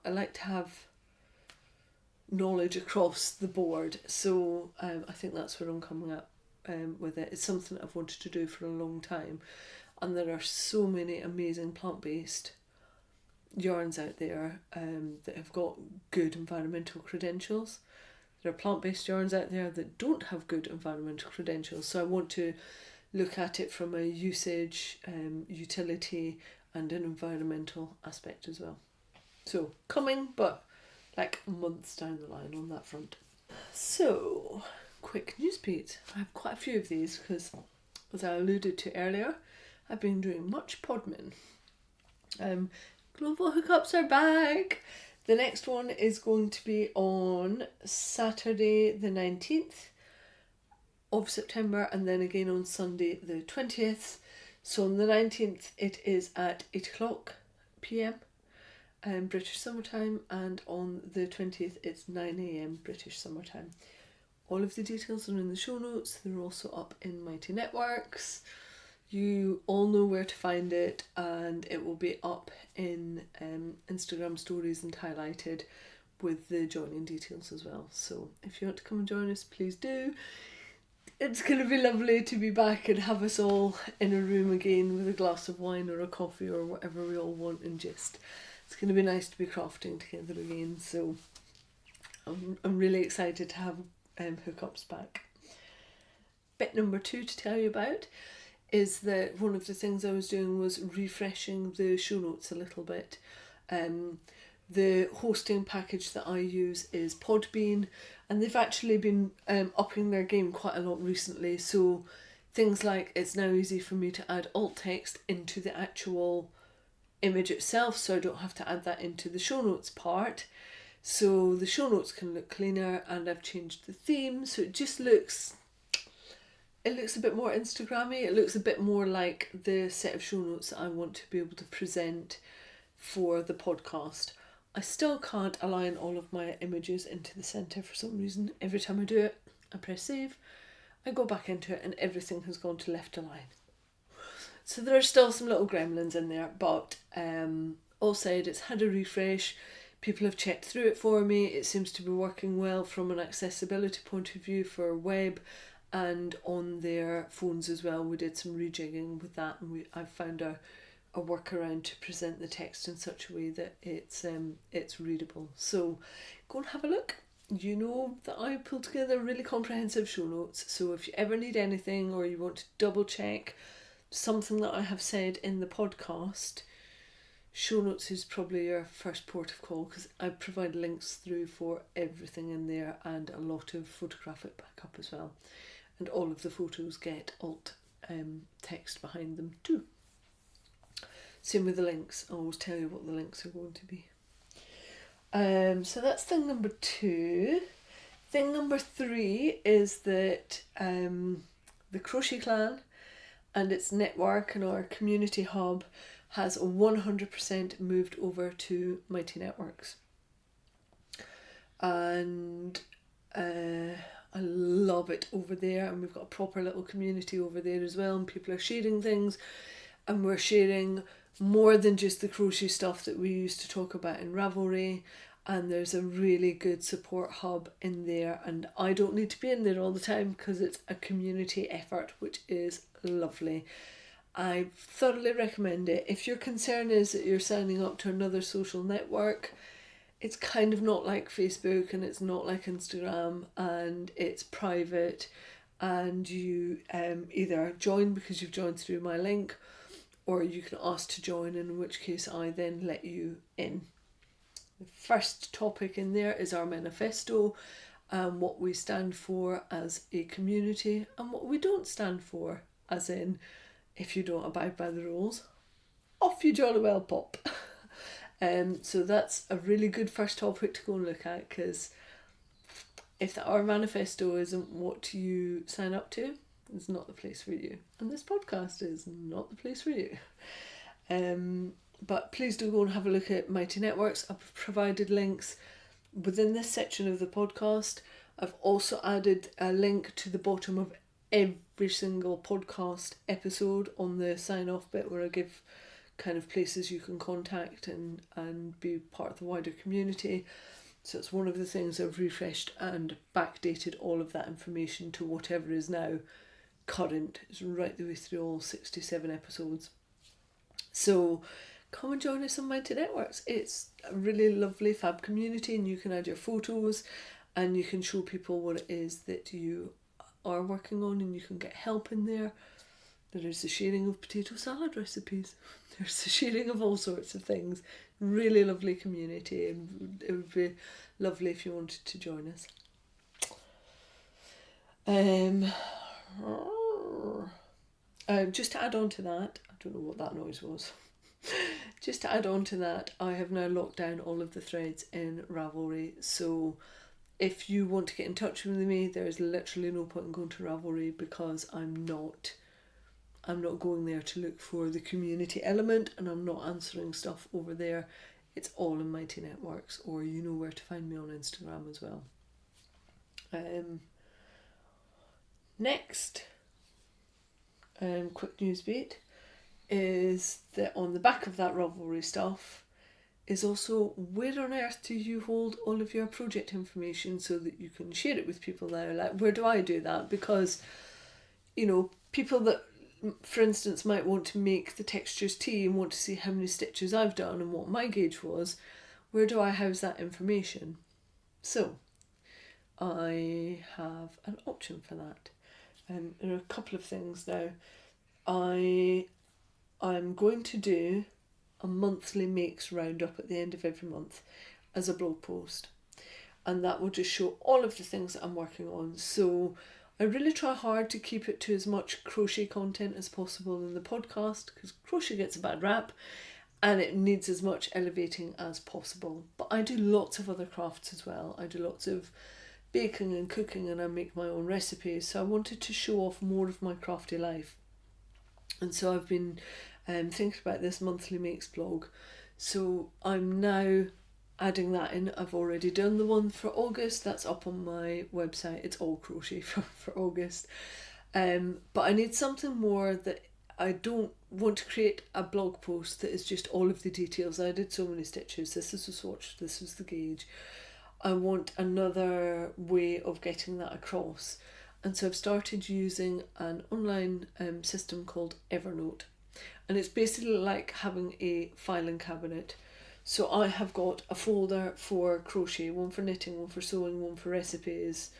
I like to have knowledge across the board. So I think that's where I'm coming at with it. It's something I've wanted to do for a long time, and there are so many amazing plant-based yarns out there that have got good environmental credentials. There are plant-based yarns out there that don't have good environmental credentials, so I want to look at it from a usage, utility and an environmental aspect as well. So coming, but like months down the line on that front. So, quick news beat. I have quite a few of these because, as I alluded to earlier, I've been doing much podmin. Global hookups are back. The next one is going to be on Saturday the 19th of September, and then again on Sunday the 20th. So on the 19th it is at 8 o'clock PM British summertime, and on the 20th it's 9 AM British summertime. All of the details are in the show notes. They're also up in Mighty Networks. You all know where to find it, and it will be up in Instagram stories and highlighted with the joining details as well. So if you want to come and join us, please do. It's going to be lovely to be back and have us all in a room again with a glass of wine or a coffee or whatever we all want, and just, it's going to be nice to be crafting together again. So I'm really excited to have hookups back. Bit number 2 to tell you about is that one of the things I was doing was refreshing the show notes a little bit. The hosting package that I use is Podbean, and they've actually been upping their game quite a lot recently. So things like, it's now easy for me to add alt text into the actual image itself, so I don't have to add that into the show notes part. So the show notes can look cleaner, and I've changed the theme, so it just looks... It looks a bit more Instagrammy. It looks a bit more like the set of show notes that I want to be able to present for the podcast. I still can't align all of my images into the centre for some reason. Every time I do it, I press save, I go back into it, and everything has gone to left align. So there are still some little gremlins in there, but all said, it's had a refresh. People have checked through it for me. It seems to be working well from an accessibility point of view for web and on their phones as well. We did some rejigging with that, and I've found a workaround to present the text in such a way that it's readable. So go and have a look. You know that I pulled together really comprehensive show notes, so if you ever need anything or you want to double check something that I have said in the podcast, show notes is probably your first port of call, because I provide links through for everything in there and a lot of photographic backup as well. And all of the photos get alt text behind them too. Same with the links. I'll always tell you what the links are going to be. So that's thing number 2. Thing number 3 is that the Crochet Clan and its network and our community hub has 100% moved over to Mighty Networks. And I love it over there, and we've got a proper little community over there as well, and people are sharing things, and we're sharing more than just the crochet stuff that we used to talk about in Ravelry, and there's a really good support hub in there, and I don't need to be in there all the time because it's a community effort, which is lovely. I thoroughly recommend it. If your concern is that you're signing up to another social network, it's kind of not like Facebook, and it's not like Instagram, and it's private, and you either join because you've joined through my link, or you can ask to join, in which case I then let you in. first topic in there is our manifesto, what we stand for as a community and what we don't stand for, as in, if you don't abide by the rules, off you jolly well pop. So that's a really good first topic to go and look at, because if our manifesto isn't what you sign up to, it's not the place for you. And this podcast is not the place for you. But please do go and have a look at Mighty Networks. I've provided links within this section of the podcast. I've also added a link to the bottom of every single podcast episode on the sign-off bit, where I give kind of places you can contact and be part of the wider community. So it's one of the things I've refreshed and backdated all of that information to whatever is now current. It's right the way through all 67 episodes. So come and join us on Mighty Networks. It's a really lovely fab community, and you can add your photos and you can show people what it is that you are working on, and you can get help in there. There is the sharing of potato salad recipes. There's the sharing of all sorts of things. Really lovely community, and it would be lovely if you wanted to join us. Just to add on to that, I don't know what that noise was. Just to add on to that, I have now locked down all of the threads in Ravelry. So if you want to get in touch with me, there's literally no point in going to Ravelry, because I'm not going there to look for the community element, and I'm not answering stuff over there. It's all in Mighty Networks, or you know where to find me on Instagram as well. Next, quick news bit is that on the back of that Ravelry stuff is also, where on earth do you hold all of your project information so that you can share it with people now? Like, where do I do that? Because, you know, people that, for instance, might want to make the textures tee and want to see how many stitches I've done and what my gauge was, where do I house that information? So I have an option for that. There are a couple of things now. I'm going to do a monthly makes roundup at the end of every month as a blog post, and that will just show all of the things that I'm working on. So I really try hard to keep it to as much crochet content as possible in the podcast, because crochet gets a bad rap and it needs as much elevating as possible. But I do lots of other crafts as well. I do lots of baking and cooking, and I make my own recipes. So I wanted to show off more of my crafty life. And so I've been thinking about this monthly makes blog. So I'm now adding that in. I've already done the one for August. That's up on my website. It's all crochet for August. But I need something more that I don't want to create a blog post that is just all of the details. I did so many stitches. This is the swatch. This is the gauge. I want another way of getting that across. And so I've started using an online system called Evernote. And it's basically like having a filing cabinet. So I have got a folder for crochet, one for knitting, one for sewing, one for recipes,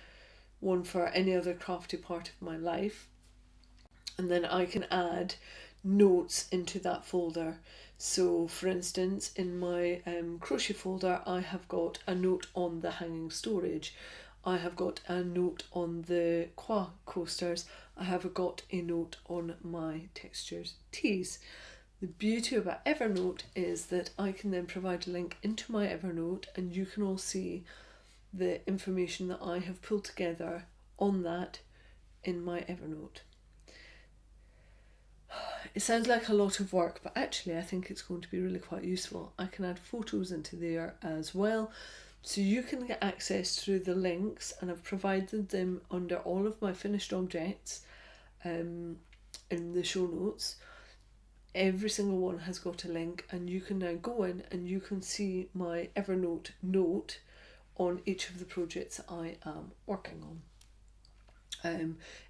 one for any other crafty part of my life. And then I can add notes into that folder. So for instance, in my crochet folder, I have got a note on the hanging storage. I have got a note on the Kwa coasters. I have got a note on my textures tees. The beauty about Evernote is that I can then provide a link into my Evernote, and you can all see the information that I have pulled together on that in my Evernote. It sounds like a lot of work, but actually I think it's going to be really quite useful. I can add photos into there as well. So you can get access through the links, and I've provided them under all of my finished objects in the show notes. Every single one has got a link, and you can now go in and you can see my Evernote note on each of the projects that I am working on.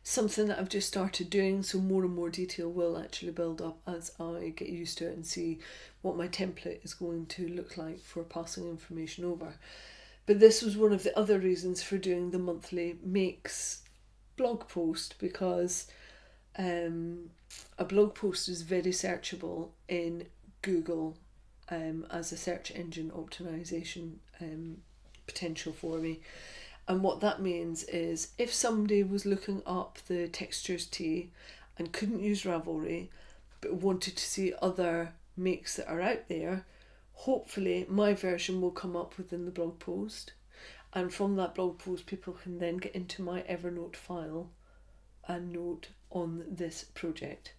Something that I've just started doing, so more and more detail will actually build up as I get used to it and see what my template is going to look like for passing information over. But this was one of the other reasons for doing the monthly makes blog post, because a blog post is very searchable in Google as a search engine optimization potential for me. And what that means is if somebody was looking up the textures tea and couldn't use Ravelry but wanted to see other makes that are out there, hopefully my version will come up within the blog post, and from that blog post people can then get into my Evernote file and note on this project.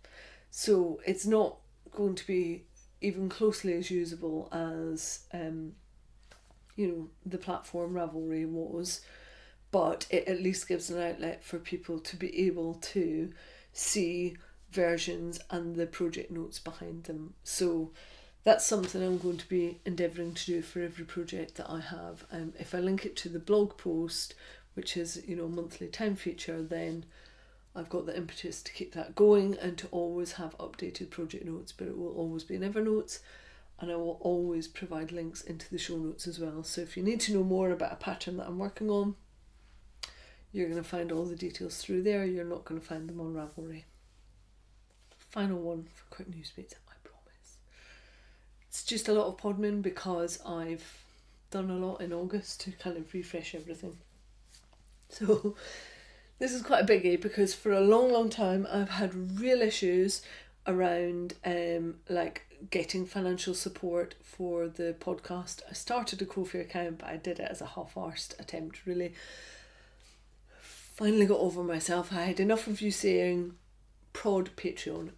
So it's not going to be even closely as usable as the platform Ravelry was, but it at least gives an outlet for people to be able to see versions and the project notes behind them. So that's something I'm going to be endeavouring to do for every project that I have. If I link it to the blog post, which is a monthly time feature, then I've got the impetus to keep that going and to always have updated project notes, but it will always be in Evernote, and I will always provide links into the show notes as well. So if you need to know more about a pattern that I'm working on, you're going to find all the details through there. You're not going to find them on Ravelry. Final one for quick news bits, I promise. It's just a lot of podmin because I've done a lot in August to kind of refresh everything. So this is quite a biggie because for a long time I've had real issues around getting financial support for the podcast. I started a Ko-fi account, but I did it as a half-arsed attempt, really. Finally got over myself. I had enough of you saying prod Patreon,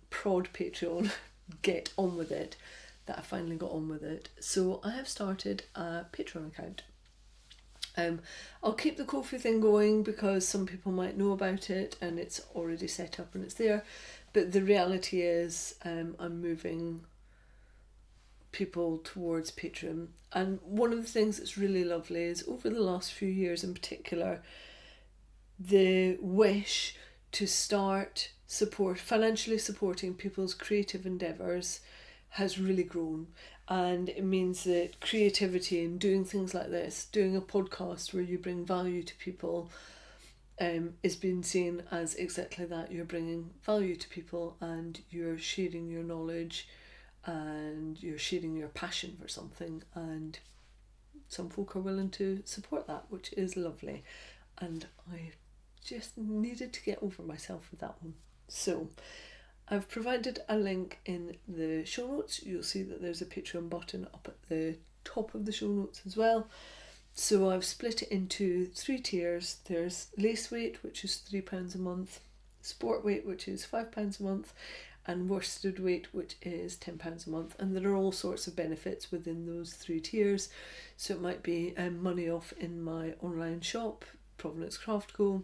get on with it, that I finally got on with it. So I have started a Patreon account. I'll keep the Ko-fi thing going because some people might know about it and it's already set up and it's there. But the reality is I'm moving people towards Patreon. And one of the things that's really lovely is over the last few years in particular, the wish to start financially supporting people's creative endeavours has really grown. And it means that creativity and doing things like this, doing a podcast where you bring value to people, is being seen as exactly that. You're bringing value to people and you're sharing your knowledge and you're sharing your passion for something, and some folk are willing to support that, which is lovely. And I just needed to get over myself with that one. So I've provided a link in the show notes. You'll see that there's a Patreon button up at the top of the show notes as well. So I've split it into 3 tiers. There's lace weight, which is £3 a month, sport weight, which is £5 a month, and worsted weight, which is £10 a month. And there are all sorts of benefits within those 3 tiers. So it might be money off in my online shop, Provenance Craft Co.,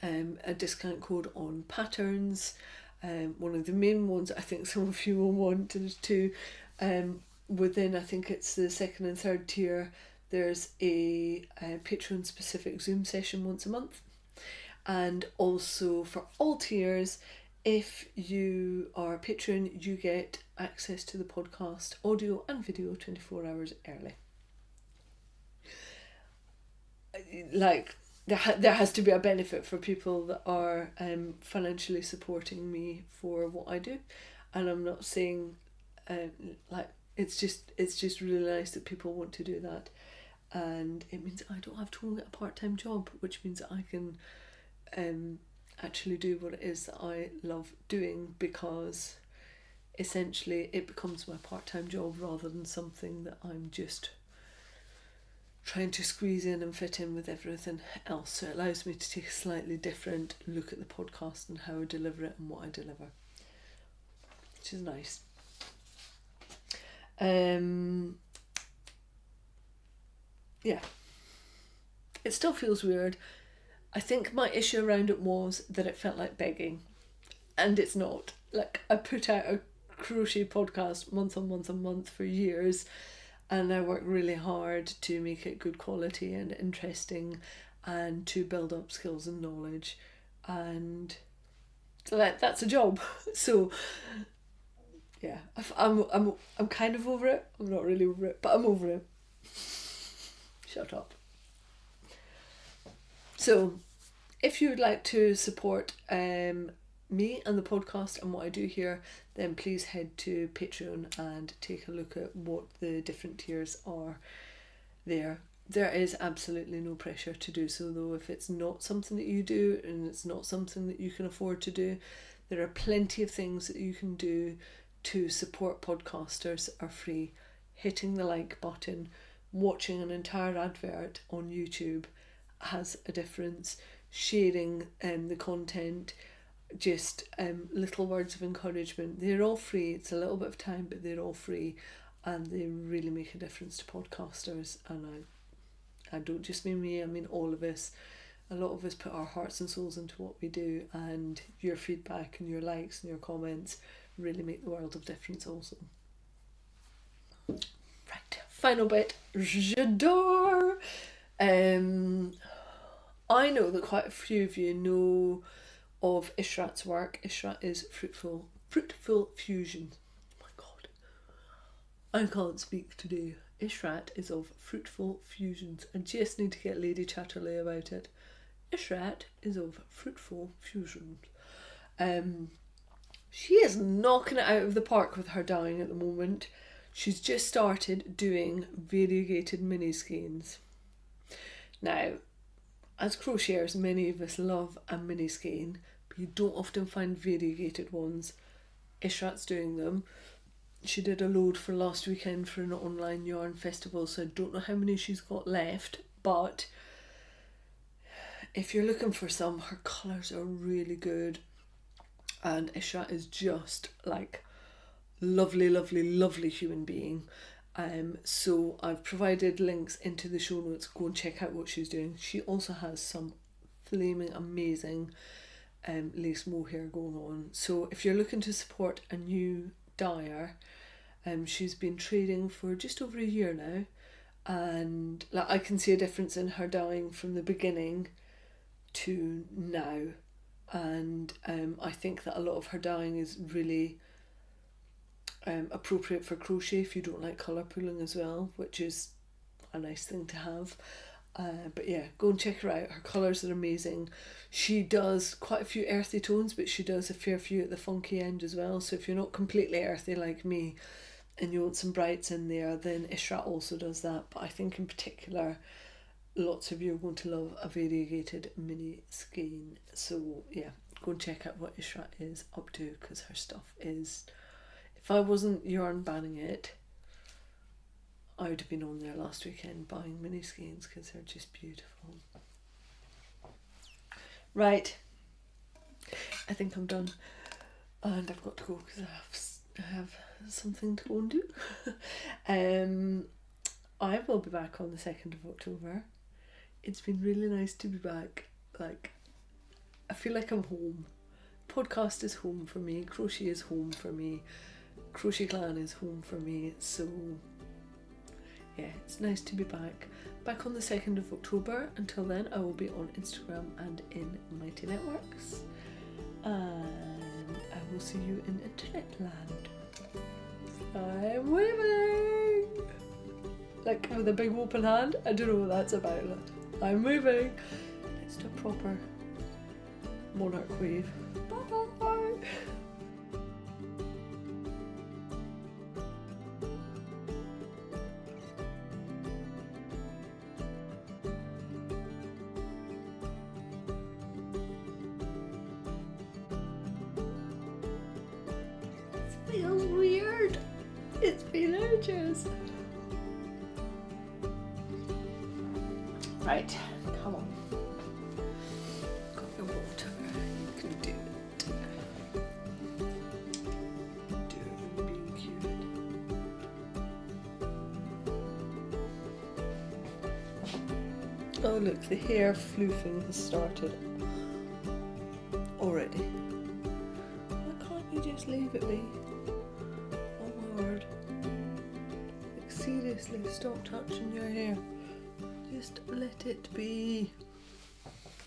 a discount code on patterns. One of the main ones I think some of you will want is to, within, I think it's the 2nd and 3rd tier, there's a Patreon specific Zoom session once a month. And also for all tiers, if you are a patron, you get access to the podcast audio and video 24 hours early. There has to be a benefit for people that are financially supporting me for what I do, and I'm not saying it's just really nice that people want to do that, and it means I don't have to go and get a part-time job, which means that I can actually do what it is that I love doing, because essentially it becomes my part-time job rather than something that I'm just trying to squeeze in and fit in with everything else. So it allows me to take a slightly different look at the podcast and how I deliver it and what I deliver, which is nice. Yeah, it still feels weird. I think my issue around it was that it felt like begging, and it's not. Like, I put out a crochet podcast month on month for years, and I work really hard to make it good quality and interesting and to build up skills and knowledge, and that's a job. So yeah, I'm kind of over it. I'm not really over it, but I'm over it. Shut up. So if you would like to support me and the podcast and what I do here, then please head to Patreon and take a look at what the different tiers are there. There is absolutely no pressure to do so, though. If it's not something that you do and it's not something that you can afford to do, there are plenty of things that you can do to support podcasters are free. Hitting the like button, watching an entire advert on YouTube has a difference. Sharing the content, just little words of encouragement. They're all free. It's a little bit of time, but they're all free, and they really make a difference to podcasters. And I don't just mean me, I mean all of us. A lot of us put our hearts and souls into what we do, and your feedback and your likes and your comments really make the world of difference also. Right, final bit. J'adore! I know that quite a few of you know of Ishrat's work. Ishrat is Fruitful Fusion. Oh my god, I can't speak today. Ishrat is of Fruitful Fusions. I just need to get Lady Chatterley about it. Ishrat is of Fruitful Fusions. She is knocking it out of the park with her dyeing at the moment. She's just started doing variegated mini skeins. Now, as crocheters, many of us love a mini skein, but you don't often find variegated ones. Ishrat's doing them. She did a load for last weekend for an online yarn festival, so I don't know how many she's got left, but if you're looking for some, her colours are really good, and Ishrat is just like lovely, lovely, lovely human being. So I've provided links into the show notes. Go and check out what she's doing. She also has some flaming amazing lace mohair going on. So if you're looking to support a new dyer, she's been trading for just over a year now, and like, I can see a difference in her dyeing from the beginning to now, and I think that a lot of her dyeing is really appropriate for crochet if you don't like colour pulling as well, which is a nice thing to have. But yeah, go and check her out. Her colours are amazing. She does quite a few earthy tones, but she does a fair few at the funky end as well. So if you're not completely earthy like me and you want some brights in there, then Ishrat also does that. But I think in particular, lots of you are going to love a variegated mini skein. So yeah, go and check out what Ishrat is up to, because her stuff is... If I wasn't yarn banning it, I would have been on there last weekend buying mini skeins, because they're just beautiful. Right, I think I'm done, and I've got to go because I have something to go and do. I will be back on the 2nd of October. It's been really nice to be back. Like, I feel like I'm home. Podcast is home for me. Crochet is home for me. Crochet Clan is home for me. So yeah, it's nice to be back on the 2nd of October. Until then, I will be on Instagram and in Mighty Networks, and I will see you in Internet Land. I'm waving like with a big open hand. I don't know what that's about. I'm waving. Let's do a proper monarch wave. Bye bye. Feels weird. It's been ages. Right, come on. Got your water. You can do it. Do it, being cute. Oh look, the hair floofing has started already. Why can't you just leave it be? Oh my word. Like seriously, stop touching your hair. Just let it be.